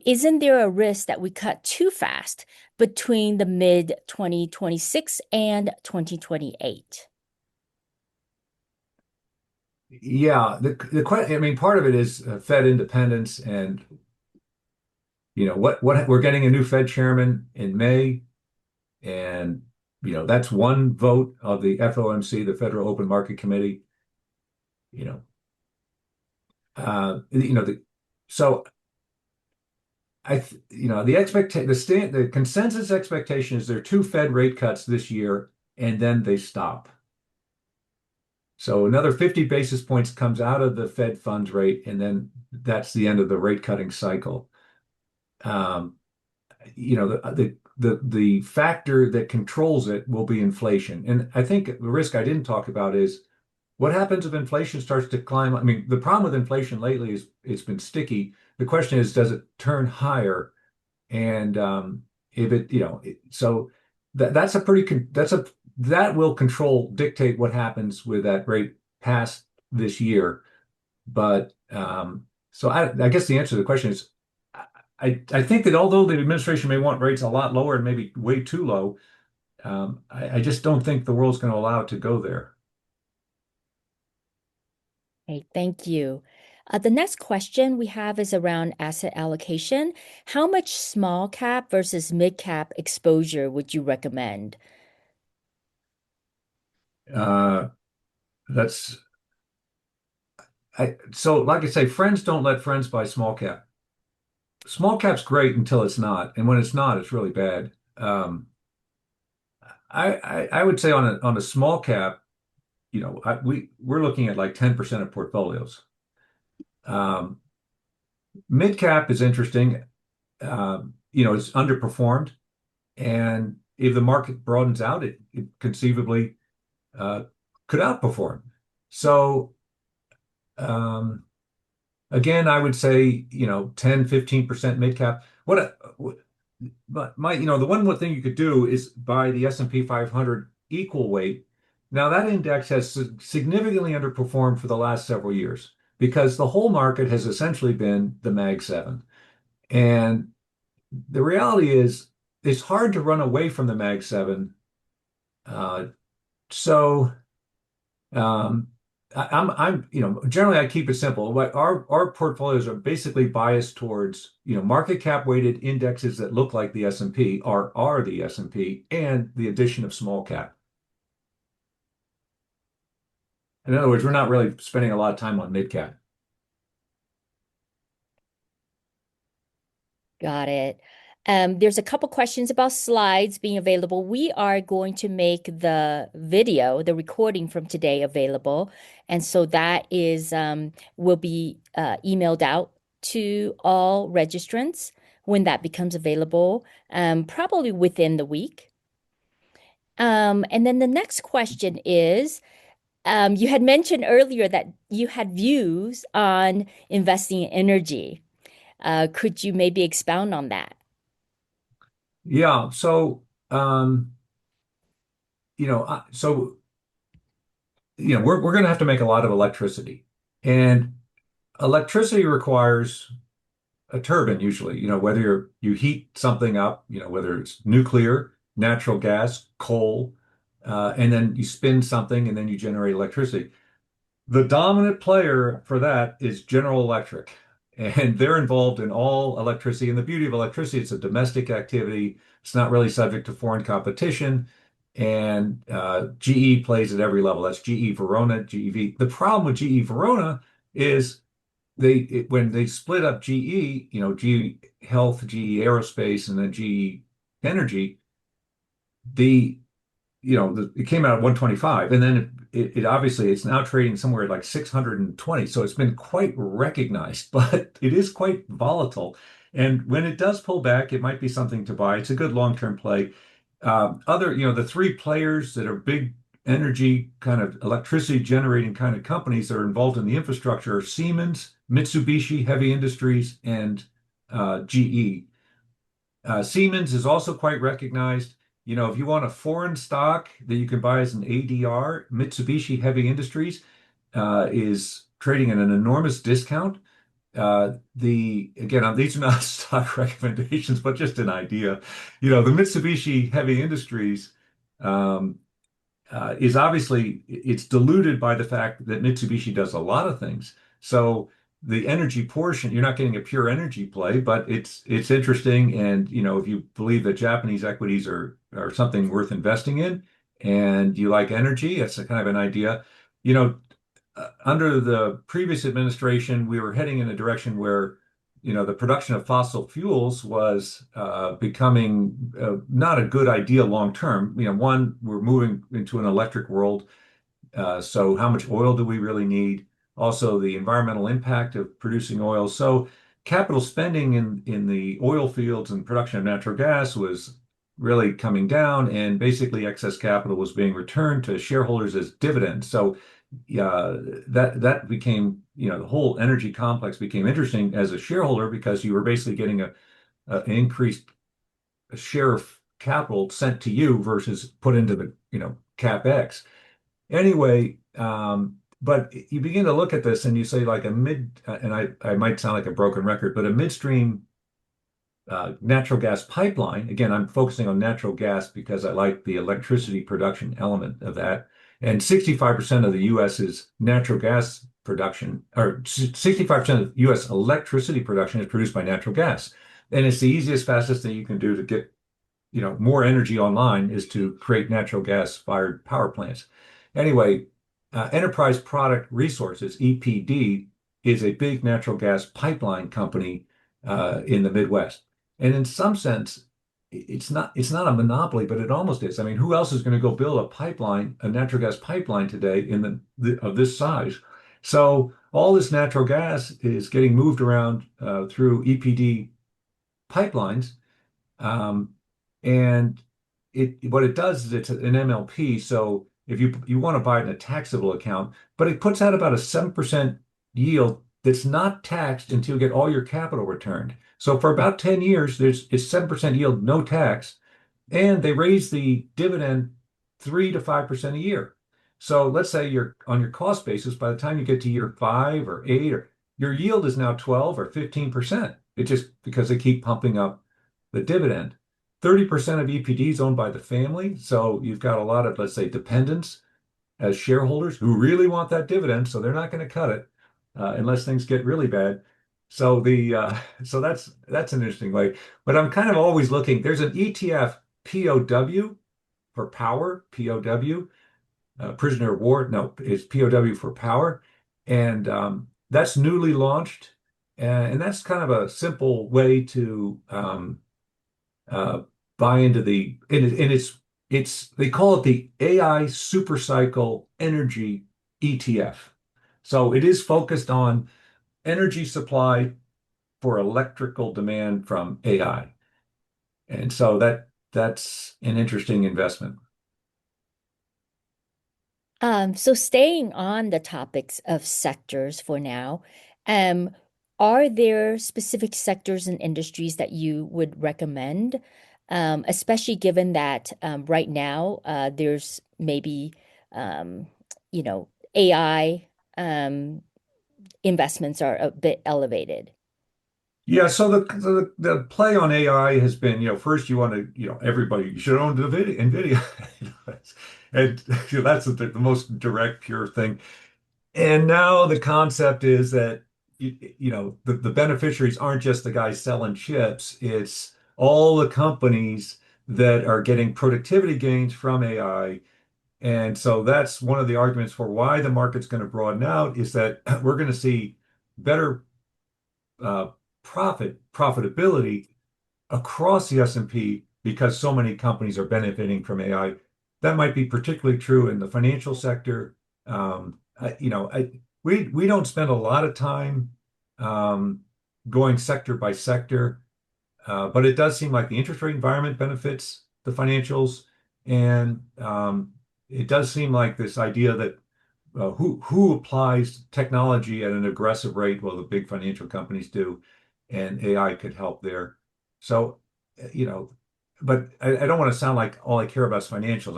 isn't there a risk that we cut too fast between the mid 2026 and 2028?
Yeah, I mean, part of it is Fed independence, and what we're getting a new Fed chairman in May, and that's one vote of the FOMC, the Federal Open Market Committee. You know, so the consensus expectation is there are two Fed rate cuts this year, and then they stop. So another 50 basis points comes out of the Fed funds rate, and then that's the end of the rate cutting cycle. Um, the factor that controls it will be inflation. And I think the risk I didn't talk about is what happens if inflation starts to climb. I mean, the problem with inflation lately is it's been sticky. The question is, does it turn higher? And if it, so that's that will dictate what happens with that rate past this year. But so I guess the answer to the question is, I think that although the administration may want rates a lot lower and maybe way too low, I just don't think the world's going to allow it to go there.
Okay, thank you. The next question we have is around asset allocation. How much small cap versus mid cap exposure would you recommend?
Uh, that's so like I say, friends don't let friends buy small cap. Small cap's great until it's not, and when it's not, it's really bad. I would say on a small cap, we're looking at like 10% of portfolios. Um, Mid cap is interesting. It's underperformed, and if the market broadens out, it conceivably uh, could outperform. So um, again, I would say 10, 15% mid cap. But the one thing you could do is buy the S&P 500 equal weight. Now that index has significantly underperformed for the last several years because the whole market has essentially been the Mag 7. And the reality is it's hard to run away from the Mag 7. Uh, so um, generally I keep it simple. Like our portfolios are basically biased towards, market cap weighted indexes that look like the S&P are the S&P and the addition of small cap. In other words, we're not really spending a lot of time on mid cap.
Got it. There's a couple questions about slides being available. We are going to make the video, the recording from today available. And so that is will be emailed out to all registrants when that becomes available, probably within the week. And then the next question is, you had mentioned earlier that you had views on investing in energy. Could you maybe expound on that?
Yeah. So, you know, I- so, we're going to have to make a lot of electricity, and electricity requires a turbine usually, whether you heat something up, whether it's nuclear, natural gas, coal, and then you spin something and then you generate electricity. The dominant player for that is General Electric, and they're involved in all electricity. And the beauty of electricity, it's a domestic activity. It's not really subject to foreign competition. And GE plays at every level. That's GE Verona, GEV. The problem with GE Verona is when they split up GE, GE Health, GE Aerospace, and then GE Energy, the it came out at 125, and then it obviously it's now trading somewhere at like 620. So it's been quite recognized, but it is quite volatile. And when it does pull back, it might be something to buy. It's a good long-term play. The three players that are big energy kind of electricity generating kind of companies that are involved in the infrastructure are Siemens, Mitsubishi Heavy Industries, and GE. Siemens is also quite recognized. If you want a foreign stock that you can buy as an ADR, Mitsubishi Heavy Industries is trading at an enormous discount. These are not stock recommendations, but just an idea. The Mitsubishi Heavy Industries um, is obviously it's diluted by the fact that Mitsubishi does a lot of things. So the energy portion, you're not getting a pure energy play, but it's interesting. And if you believe that Japanese equities are something worth investing in, and you like energy, it's a kind of an idea. You know, Under the previous administration, we were heading in a direction where the production of fossil fuels was becoming not a good idea long term. One, we're moving into an electric world, so how much oil do we really need? Also, the environmental impact of producing oil. So capital spending in the oil fields and production of natural gas was really coming down, and basically excess capital was being returned to shareholders as dividends. So that became, the whole energy complex became interesting as a shareholder because you were basically getting an increased share of capital sent to you versus put into the, CapEx. Anyway, but you begin to look at this and you say like and I might sound like a broken record, but a midstream natural gas pipeline. Again, I'm focusing on natural gas because I like the electricity production element of that. And 65% of the US's natural gas production, or 65% of U.S. electricity production is produced by natural gas. And it's the easiest, fastest thing you can do to get, more energy online is to create natural gas fired power plants. Anyway, Enterprise Product Resources, EPD, is a big natural gas pipeline company in the Midwest. And in some sense, it's not a monopoly, but it almost is. I mean, who else is going to go build a pipeline, a natural gas pipeline today in of this size? So all this natural gas is getting moved around through EPD pipelines, um, and what it does is it's an MLP. So if you want to buy it in a taxable account, but it puts out about a 7% yield that's not taxed until you get all your capital returned. So for about 10 years, it's 7% yield, no tax, and they raise the dividend 3 to 5% a year. So let's say you're on your cost basis, by the time you get to year 5 or 8, or your yield is now 12 or 15%. It's just because they keep pumping up the dividend. 30% of EPD is owned by the family. So you've got a lot of, let's say, dependents as shareholders who really want that dividend. So they're not going to cut it unless things get really bad. So that's an interesting way. But I'm kind of always looking. There's an ETF POW for power, POW, prisoner of war. No, it's POW for power, and that's newly launched, and that's kind of a simple way to uh, buy into and it's they call it the AI Super Cycle Energy ETF. So it is focused on energy supply for electrical demand from AI. And so that's an interesting investment.
So staying on the topics of sectors for now, um, are there specific sectors and industries that you would recommend? Especially given that right now there's maybe um, AI investments are a bit elevated.
Yeah, so the play on AI has been, first you want to, everybody you should own NVIDIA. And that's the most direct, pure thing. And now the concept is that the beneficiaries aren't just the guys selling chips, it's all the companies that are getting productivity gains from AI. And so that's one of the arguments for why the market's going to broaden out is that we're going to see better uh, profitability across the S&P because so many companies are benefiting from AI. That might be particularly true in the financial sector. We don't spend a lot of time um, going sector by sector, but it does seem like the interest rate environment benefits the financials, and it does seem like this idea that who applies technology at an aggressive rate? Well, the big financial companies do, and AI could help there. So, you know, but I don't want to sound like all I care about is financials.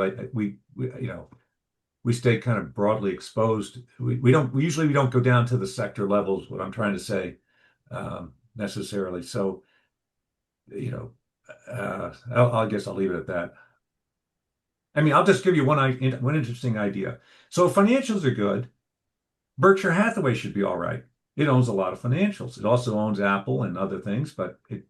We stay kind of broadly exposed. We don't go down to the sector levels, what I'm trying to say, necessarily. So, you know, I guess I'll leave it at that. I mean, I'll just give you one interesting idea. So financials are good. Berkshire Hathaway should be all right. It owns a lot of financials. It also owns Apple and other things, but it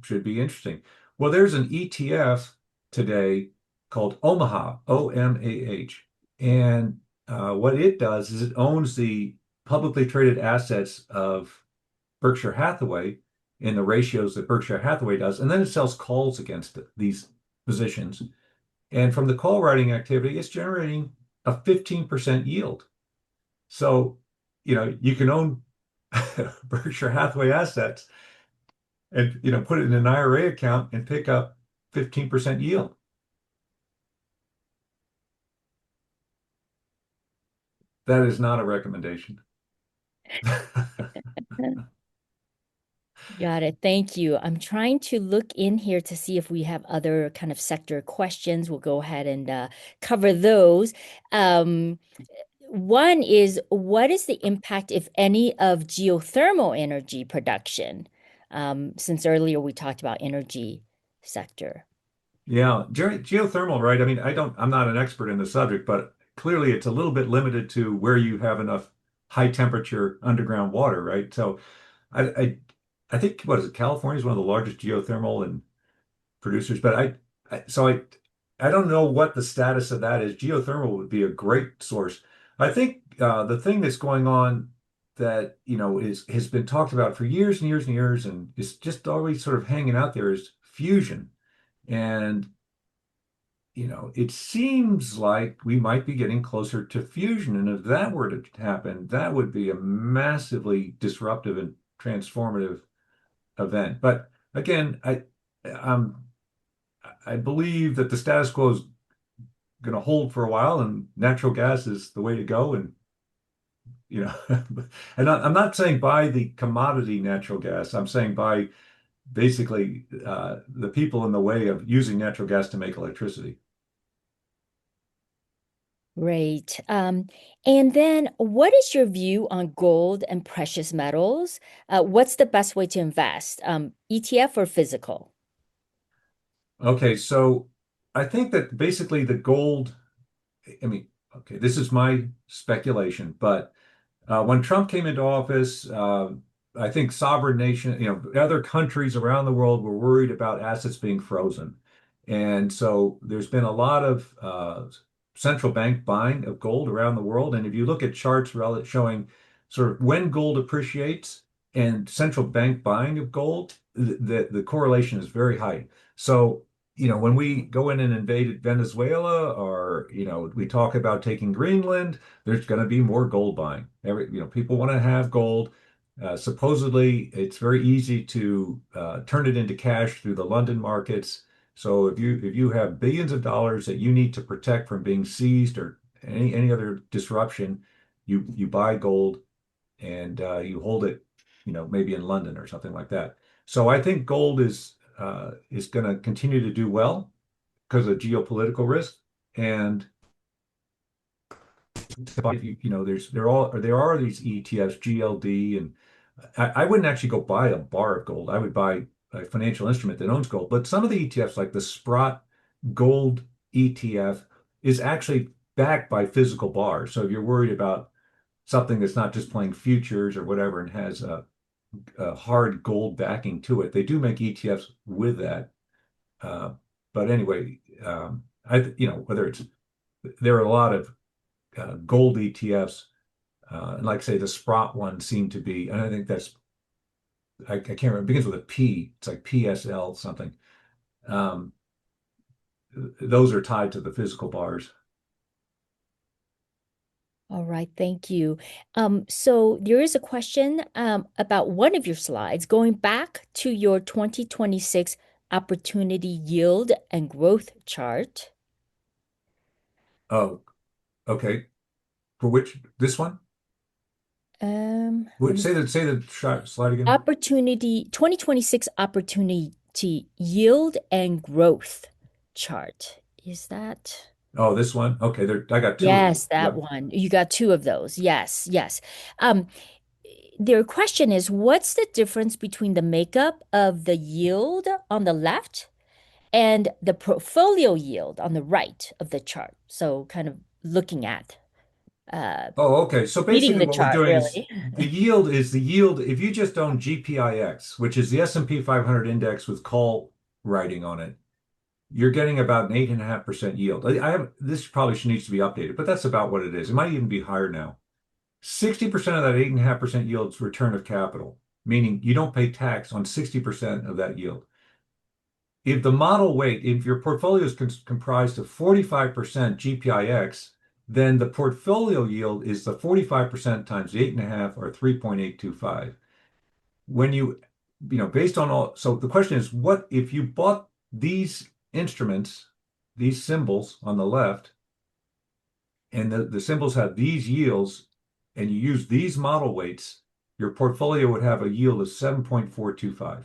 should be interesting. Well, there's an ETF today called Omaha, OMAH. And what it does is it owns the publicly traded assets of Berkshire Hathaway in the ratios that Berkshire Hathaway does. And then it sells calls against these positions. And from the call writing activity, it's generating a 15% yield. So, you can own Berkshire Hathaway assets and, put it in an IRA account and pick up 15% yield. That is not a recommendation.
Got it. Thank you. I'm trying to look in here to see if we have other kind of sector questions. We'll go ahead and cover those. Um, One is, what is the impact, if any, of geothermal energy production? Since earlier we talked about energy sector.
Yeah, geothermal, right? I mean, I'm not an expert in the subject, but clearly it's a little bit limited to where you have enough high temperature underground water, right? So I I, I think what is it? California is one of the largest geothermal and producers, but I don't know what the status of that is. Geothermal would be a great source. I think the thing that's going on that is has been talked about for years and years and years, and is just always sort of hanging out there is fusion. And it seems like we might be getting closer to fusion. And if that were to happen, that would be a massively disruptive and transformative event. But again, um, I believe that the status quo is going to hold for a while, and natural gas is the way to go. And you know, and I'm not saying buy the commodity natural gas. I'm saying buy basically the people in the way of using natural gas to make electricity.
Great. And then what is your view on gold and precious metals? What's the best way to invest? ETF or physical?
Okay, so I think that basically the gold. I mean, okay, this is my speculation, but when Trump came into office, I think sovereign nation, other countries around the world were worried about assets being frozen. And so there's been a lot of central bank buying of gold around the world. And if you look at charts showing sort of when gold appreciates and central bank buying of gold, the correlation is very high. So when we go in and invade Venezuela, or we talk about taking Greenland, there's going to be more gold buying. People want to have gold. Supposedly, it's very easy to turn it into cash through the London markets. So if you have billions of dollars that you need to protect from being seized or any other disruption, you buy gold and you hold it, maybe in London or something like that. So I think gold is going to continue to do well because of geopolitical risk. And there are these ETFs, GLD, and I wouldn't actually go buy a bar of gold. I would buy a financial instrument that owns gold. But some of the ETFs, like the Sprott Gold ETF, is actually backed by physical bars. So if you're worried about something that's not just playing futures or whatever and has a hard gold backing to it, they do make ETFs with that. Uh, but anyway, whether there are a lot of gold ETFs, and like say the Sprott one seemed to be, and I think I can't remember, it begins with a P. It's like PSL something. Um, those are tied to the physical bars.
All right, thank you. So there is a question about one of your slides going back to your 2026 opportunity yield and growth chart.
Oh, okay. For which this one?
Let me
Say the slide again.
opportunity 2026 opportunity yield and growth chart. Is that?
Oh, this one. Okay, I got two of them.
Yes, that
Yep.
one. You got two of those. Yes, yes. Um, their question is, what's the difference between the makeup of the yield on the left and the portfolio yield on the right of the chart? So kind of looking at
Oh, okay. So
reading
basically
the
what we're
chart,
doing is
really.
the yield if you just own GPIX, which is the S&P 500 index with call writing on it, you're getting about an 8.5% yield. I have this probably needs to be updated, but that's about what it is. It might even be higher now. 60% of that 8.5% yield is return of capital, meaning you don't pay tax on 60% of that yield. If your portfolio is comprised of 45% GPIX, then the portfolio yield is the 45% times the 8.5 or 3.825. When based on all, so the question is, what if you bought these instruments, these symbols on the left, and the symbols have these yields, and you use these model weights, your portfolio would have a yield of 7.425.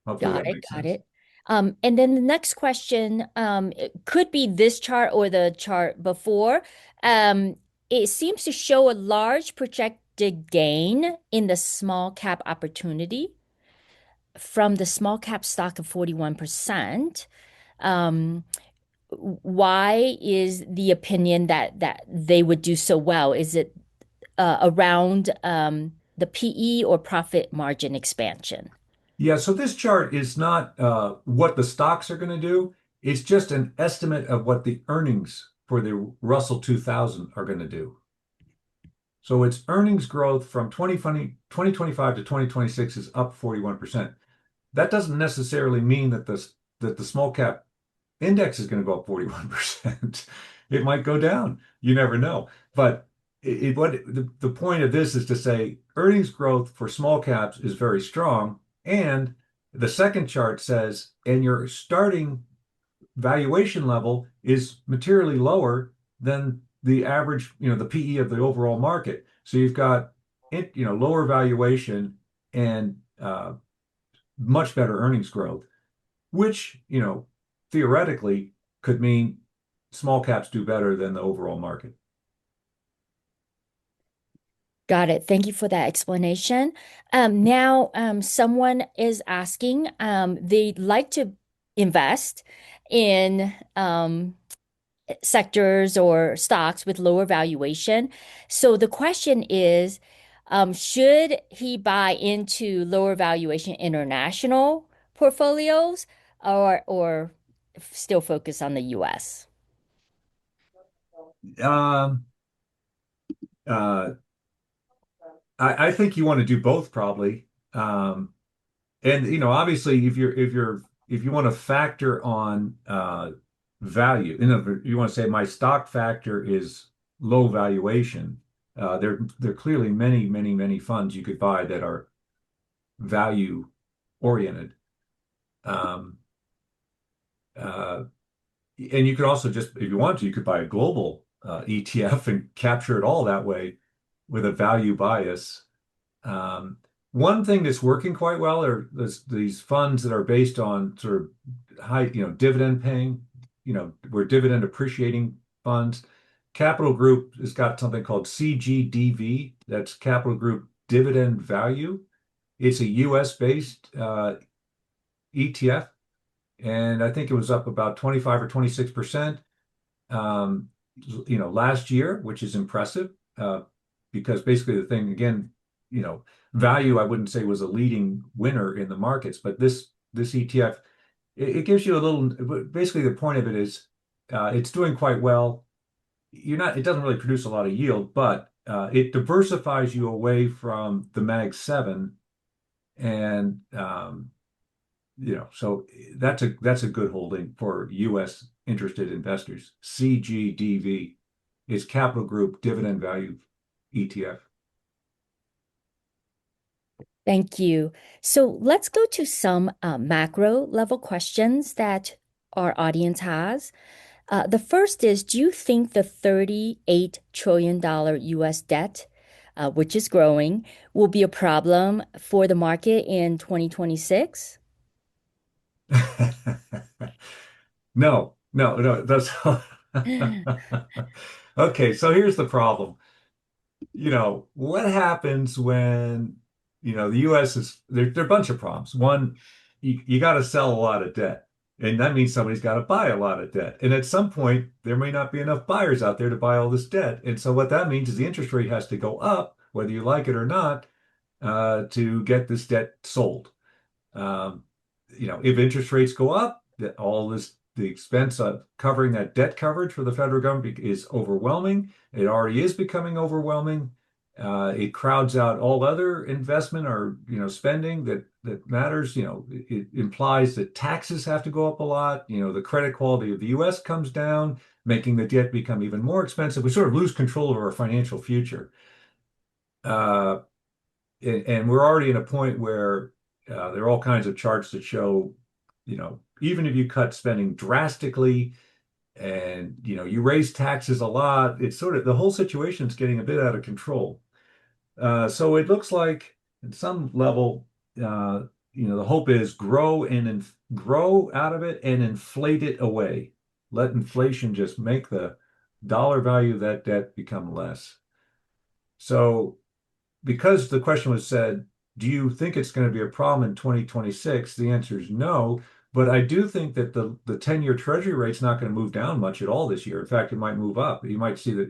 Hopefully
Got
that
it,
makes
got
sense.
it. And then the next question, it could be this chart or the chart before. It seems to show a large projected gain in the small cap opportunity from the small cap stock of 41%. Um, why is the opinion that they would do so well? Is it around the PE or profit margin expansion?
Yeah, so this chart is not what the stocks are going to do. It's just an estimate of what the earnings for the Russell 2000 are going to do. So its earnings growth from 2025 to 2026 is up 41%. That doesn't necessarily mean that the small cap index is going to go up 41%. It might go down. You never know. But the point of this is to say earnings growth for small caps is very strong. And the second chart says, and your starting valuation level is materially lower than the average, the PE of the overall market. So you've got lower valuation and much better earnings growth, which, theoretically could mean small caps do better than the overall market.
Got it. Thank you for that explanation. Now, someone is asking, they'd like to invest in sectors or stocks with lower valuation. So the question is, should he buy into lower valuation international portfolios or still focus on the US?
Um, uh, I think you want to do both probably. And obviously if you want to factor on value, you want to say my stock factor is low valuation. There are clearly many funds you could buy that are value oriented. Um, uh, and you could also just, if you want to, you could buy a global ETF and capture it all that way with a value bias. Um, One thing that's working quite well are these funds that are based on sort of high, dividend paying, we're dividend appreciating funds. Capital Group has got something called CGDV, that's Capital Group Dividend Value. It's a US based ETF, and I think it was up about 25 or 26%. Um, last year, which is impressive, because basically the thing again, value I wouldn't say was a leading winner in the markets, but this ETF it gives you a little. Basically, the point of it is it's doing quite well. It doesn't really produce a lot of yield, but it diversifies you away from the Mag 7, and so that's a good holding for U.S. interested investors. CGDV is Capital Group Dividend Value ETF.
Thank you. So let's go to some macro level questions that our audience has. The first is, do you think the $38 trillion US debt, which is growing, will be a problem for the market in 2026?
No, that's okay. So here's the problem. What happens when, the US there are a bunch of problems. One, you got to sell a lot of debt, and that means somebody's got to buy a lot of debt. And at some point, there may not be enough buyers out there to buy all this debt. And so what that means is the interest rate has to go up, whether you like it or not, to get this debt sold. Um, if interest rates go up, that the expense of covering that debt coverage for the federal government is overwhelming. It already is becoming overwhelming. It crowds out all other investment or spending that matters. It implies that taxes have to go up a lot. The credit quality of the U.S. comes down, making the debt become even more expensive. We sort of lose control of our financial future. Uh, and we're already in a point where there are all kinds of charts that show, even if you cut spending drastically and you raise taxes a lot, it's sort of the whole situation is getting a bit out of control. So it looks like at some level, the hope is grow out of it and inflate it away. Let inflation just make the dollar value of that debt become less. So because the question was said, do you think it's going to be a problem in 2026? The answer is no. But I do think that the 10-year Treasury rate's not going to move down much at all this year. In fact, it might move up. You might see that,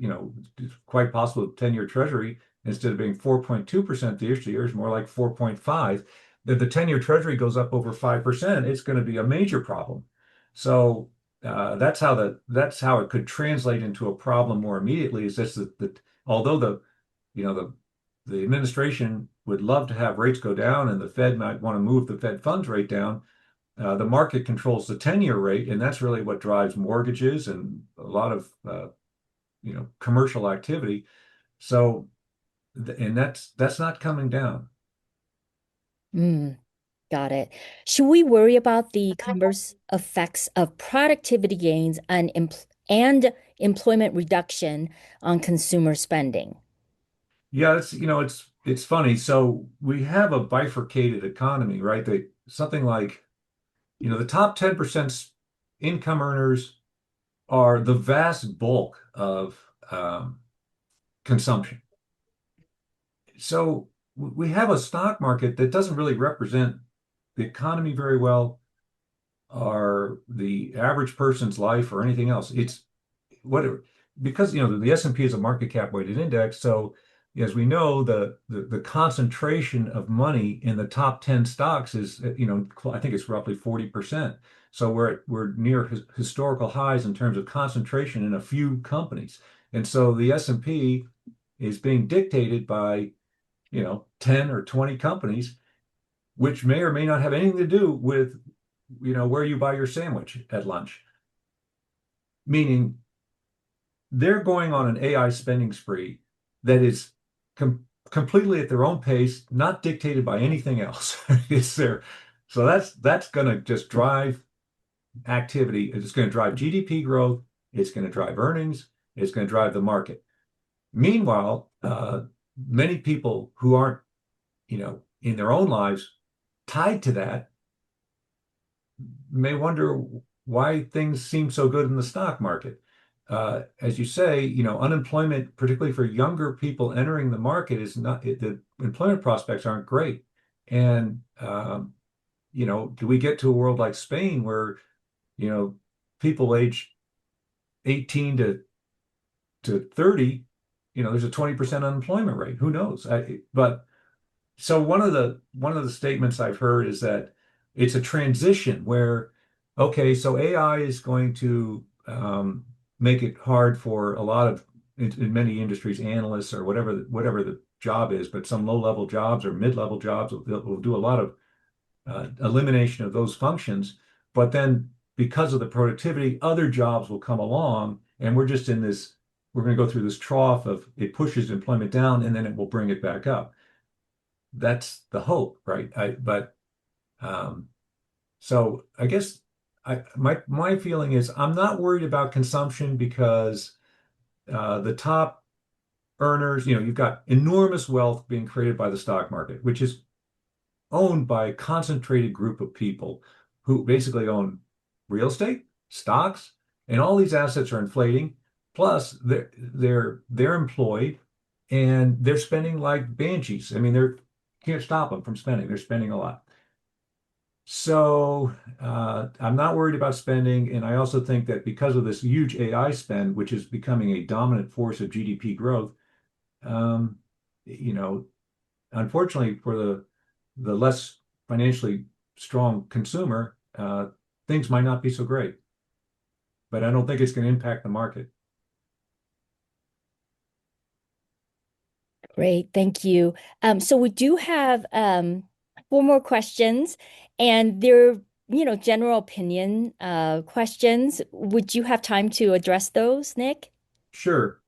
it's quite possible the 10-year Treasury, instead of being 4.2% this year, is more like 4.5. If the 10-year Treasury goes up over 5%, it's going to be a major problem. So that's how it could translate into a problem more immediately. Is just that although you know the administration would love to have rates go down, and the Fed might want to move the Fed funds rate down, the market controls the 10-year rate, and that's really what drives mortgages and a lot of commercial activity. So, and that's not coming down.
Mm, got it. Should we worry about the converse effects of productivity gains and employment reduction on consumer spending?
Yeah, it's funny. So we have a bifurcated economy, right? Something like, the top 10% income earners are the vast bulk of consumption. So we have a stock market that doesn't really represent the economy very well, or the average person's life, or anything else. It's whatever, because the S&P is a market cap weighted index. So as we know, the concentration of money in the top 10 stocks is, I think it's roughly 40%. So we're near historical highs in terms of concentration in a few companies. And so the S&P is being dictated by 10 or 20 companies, which may or may not have anything to do with where you buy your sandwich at lunch. Meaning they're going on an AI spending spree that is completely at their own pace, not dictated by anything else. It's there. So that's going to just drive activity. It's going to drive GDP growth. It's going to drive earnings. It's going to drive the market. Meanwhile, many people who aren't, in their own lives tied to that may wonder why things seem so good in the stock market. As you say, unemployment, particularly for younger people entering the market, the employment prospects aren't great. And, do we get to a world like Spain where, people aged 18 to 30, there's a 20% unemployment rate. Who knows? But so one of the statements I've heard is that it's a transition where, okay, so AI is going to make it hard for a lot of, in many industries, analysts or whatever the job is, but some low-level jobs or mid-level jobs will do a lot of elimination of those functions. But then because of the productivity, other jobs will come along, and we're going to go through this trough of it pushes employment down, and then it will bring it back up. That's the hope, right? So I guess my feeling is I'm not worried about consumption, because the top earners, you've got enormous wealth being created by the stock market, which is owned by a concentrated group of people who basically own real estate, stocks, and all these assets are inflating. Plus, they're employed, and they're spending like banshees. I mean, can't stop them from spending. They're spending a lot. So I'm not worried about spending. And I also think that because of this huge AI spend, which is becoming a dominant force of GDP growth, um, you know, unfortunately for the less financially strong consumer, things might not be so great. But I don't think it's going to impact the market.
Great, thank you. So we do have four more questions, and they're, general opinion questions. Would you have time to address those, Nick?
Sure.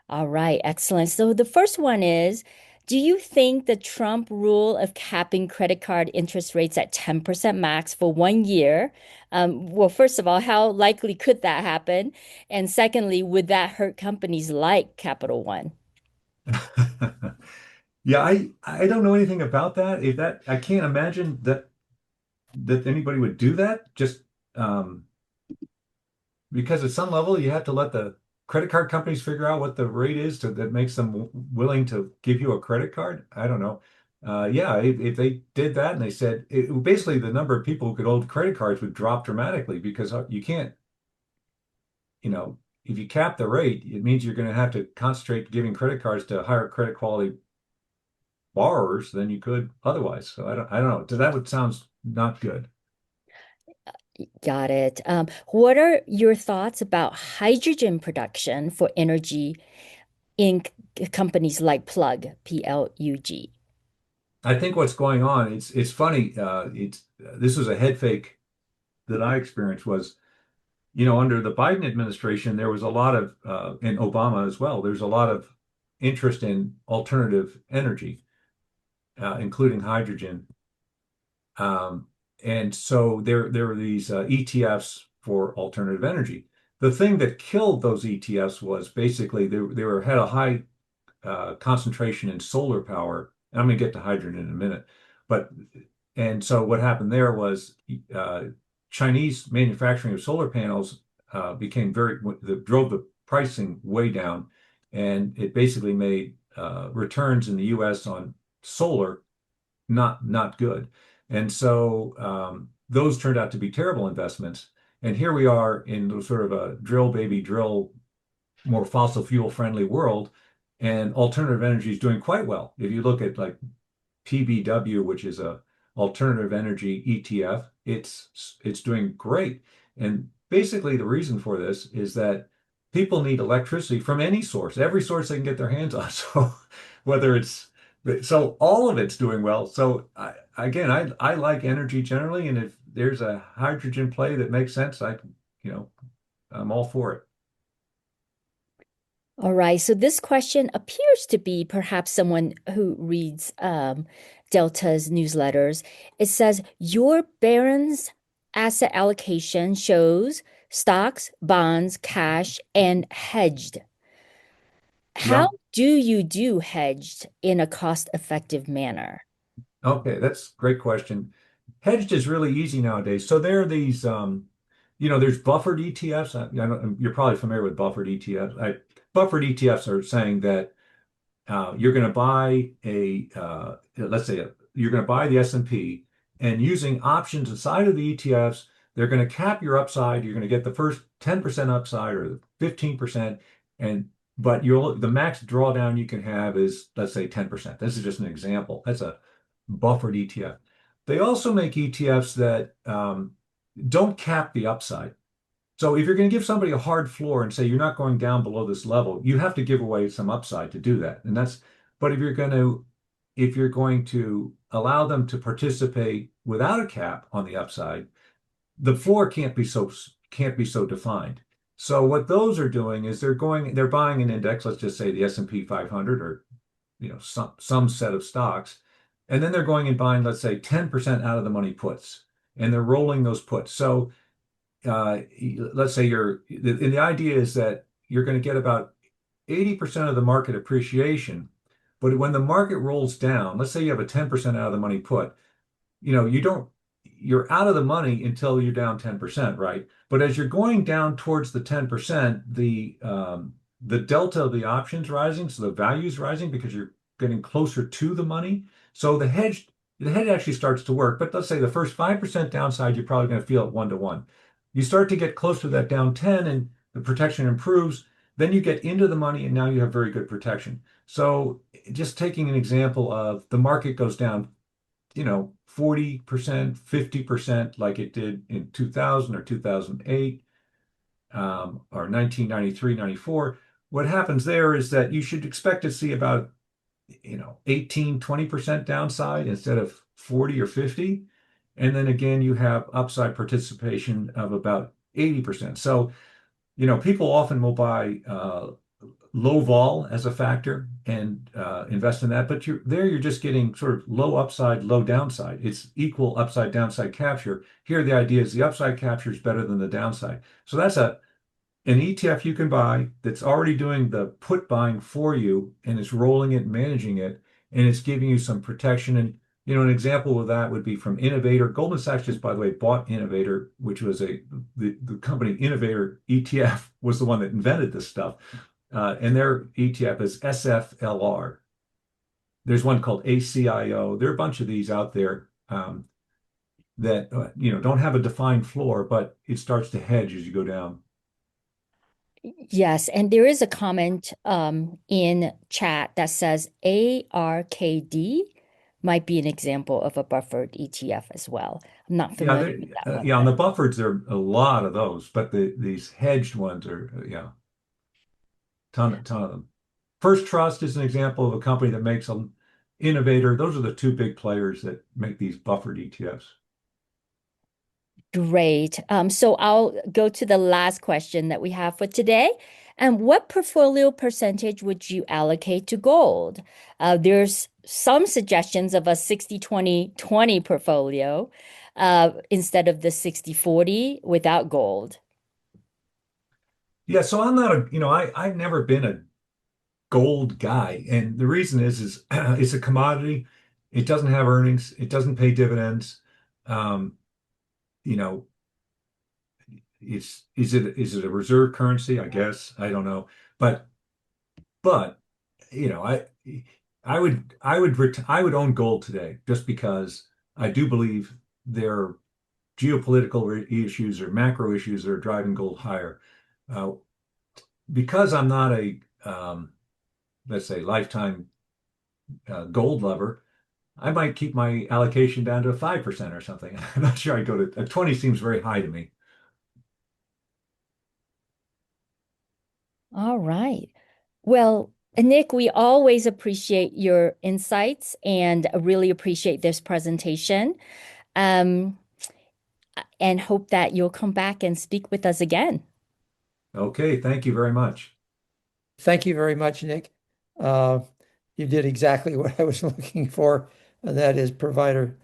All right, excellent. So the first one is, do you think the Trump rule of capping credit card interest rates at 10% max for 1 year, well, first of all, how likely could that happen? And secondly, would that hurt companies like Capital One?
Yeah, I don't know anything about that. If that I can't imagine that anybody would do that. Just um, because at some level you have to let the credit card companies figure out what the rate is that makes them willing to give you a credit card. I don't know. yeah, if they did that and they said basically the number of people who could hold credit cards would drop dramatically because you can't, if you cap the rate, it means you're going to have to concentrate giving credit cards to higher credit quality borrowers than you could otherwise. So I don't know. So that would sounds not good.
Got it. What are your thoughts about hydrogen production for energy in companies like Plug, Plug?
I think what's going on, it's funny. This was a head fake that I experienced was, under the Biden administration, there was a lot of, and Obama as well, there's a lot of interest in alternative energy, including hydrogen. Um, and so there were these ETFs for alternative energy. The thing that killed those ETFs was basically they had a high concentration in solar power. And I'm going to get to hydrogen in a minute. But and so what happened there was Chinese manufacturing of solar panels became drove the pricing way down, and it basically made returns in the U.S. on solar not good. And so those turned out to be terrible investments. And here we are in sort of a drill baby drill, more fossil fuel friendly world, and alternative energy is doing quite well. If you look at like PBW, which is a alternative energy ETF, it's doing great. And basically the reason for this is that people need electricity from any source, every source they can get their hands on. So whether it's so all of it's doing well. So again, I like energy generally, and if there's a hydrogen play that makes sense, you know, I'm all for it.
All right. So this question appears to be perhaps someone who reads Delta's newsletters. It says, your Barron's asset allocation shows stocks, bonds, cash, and hedged. How
Yeah.
do you do hedged in a cost-effective manner?
Okay, that's a great question. Hedged is really easy nowadays. So there are these, there's buffered ETFs. You're probably familiar with buffered ETFs. Buffered ETFs are saying that you're going to buy let's say you're going to buy the S&P, and using options inside of the ETFs, they're going to cap your upside. You're going to get the first 10% upside or 15%, and but the max drawdown you can have is, let's say, 10%. This is just an example. That's a buffered ETF. They also make ETFs that don't cap the upside. So if you're going to give somebody a hard floor and say you're not going down below this level, you have to give away some upside to do that. But if you're going to allow them to participate without a cap on the upside, the floor can't be so defined. So what those are doing is they're buying an index, let's just say the S&P 500 or some set of stocks, and then they're going and buying, let's say, 10% out of the money puts, and they're rolling those puts. So let's say and the idea is that you're going to get about 80% of the market appreciation. But when the market rolls down, let's say you have a 10% out of the money put, you're out of the money until you're down 10%, right? But as you're going down towards the 10%, the delta of the options rising, so the value is rising because you're getting closer to the money. So the hedge actually starts to work. But let's say the first 5% downside, you're probably going to feel it 1-to-1. You start to get close to that down 10 and the protection improves, then you get into the money and now you have very good protection. So just taking an example of the market goes down, 40%, 50% like it did in 2000 or 2008, or 1993, 94. What happens there is that you should expect to see about 18, 20% downside instead of 40 or 50. And then again, you have upside participation of about 80%. So, people often will buy low vol as a factor and invest in that, but you're just getting sort of low upside, low downside. It's equal upside downside capture. Here, the idea is the upside capture is better than the downside. So that's an ETF you can buy that's already doing the put buying for you, and it's rolling it, managing it, and it's giving you some protection. And an example of that would be from Innovator. Goldman Sachs just, by the way, bought Innovator, which was the company Innovator ETF was the one that invented this stuff, and their ETF is SFLR. There's one called ACIO. There are a bunch of these out there that don't have a defined floor, but it starts to hedge as you go down.
Yes, and there is a comment in chat that says ARKD might be an example of a buffered ETF as well. I'm not
Yeah,
familiar with that one,
yeah, on
but
the buffereds there are a lot of those, but these hedged ones are yeah, ton of them. First Trust is an example of a company that makes an innovator. Those are the two big players that make these buffered ETFs.
great. So I'll go to the last question that we have for today. And what portfolio percentage would you allocate to gold? There's some suggestions of a 60-20-20 portfolio instead of the 60-40 without gold.
Yeah, so I'm not I've never been a gold guy, and the reason is it's a commodity. It doesn't have earnings. It doesn't pay dividends. Um, you know, is it a reserve currency? I guess I don't know, but but you know, I would own gold today just because I do believe there are geopolitical issues or macro issues that are driving gold higher. Uh, because I'm not a let's say lifetime gold lover, I might keep my allocation down to 5% or something. I'm not sure I'd go to 20 seems very high to me.
All right. Well, Nick, we always appreciate your insights and really appreciate this presentation. Um, and hope that you'll come back and speak with us again.
Okay, thank you very much.
Thank you very much, Nick. Uh, you did exactly what I was looking for, and that is provide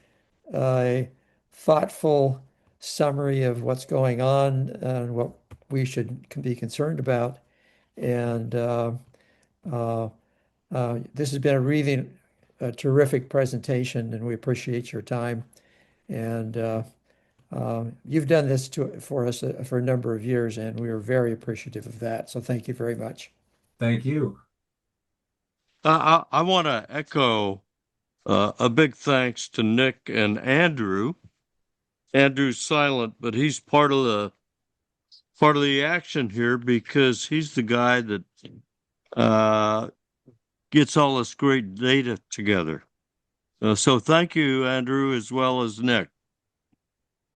a thoughtful summary of what's going on and what we should be concerned about. And uh, this has been a really terrific presentation, and we appreciate your time. And you've done this for us for a number of years, and we are very appreciative of that. So thank you very much.
Thank you.
I want to echo a big thanks to Nick and Andrew. Andrew's silent, but he's part of the action here because he's the guy that uh, gets all this great data together. So thank you, Andrew, as well as Nick.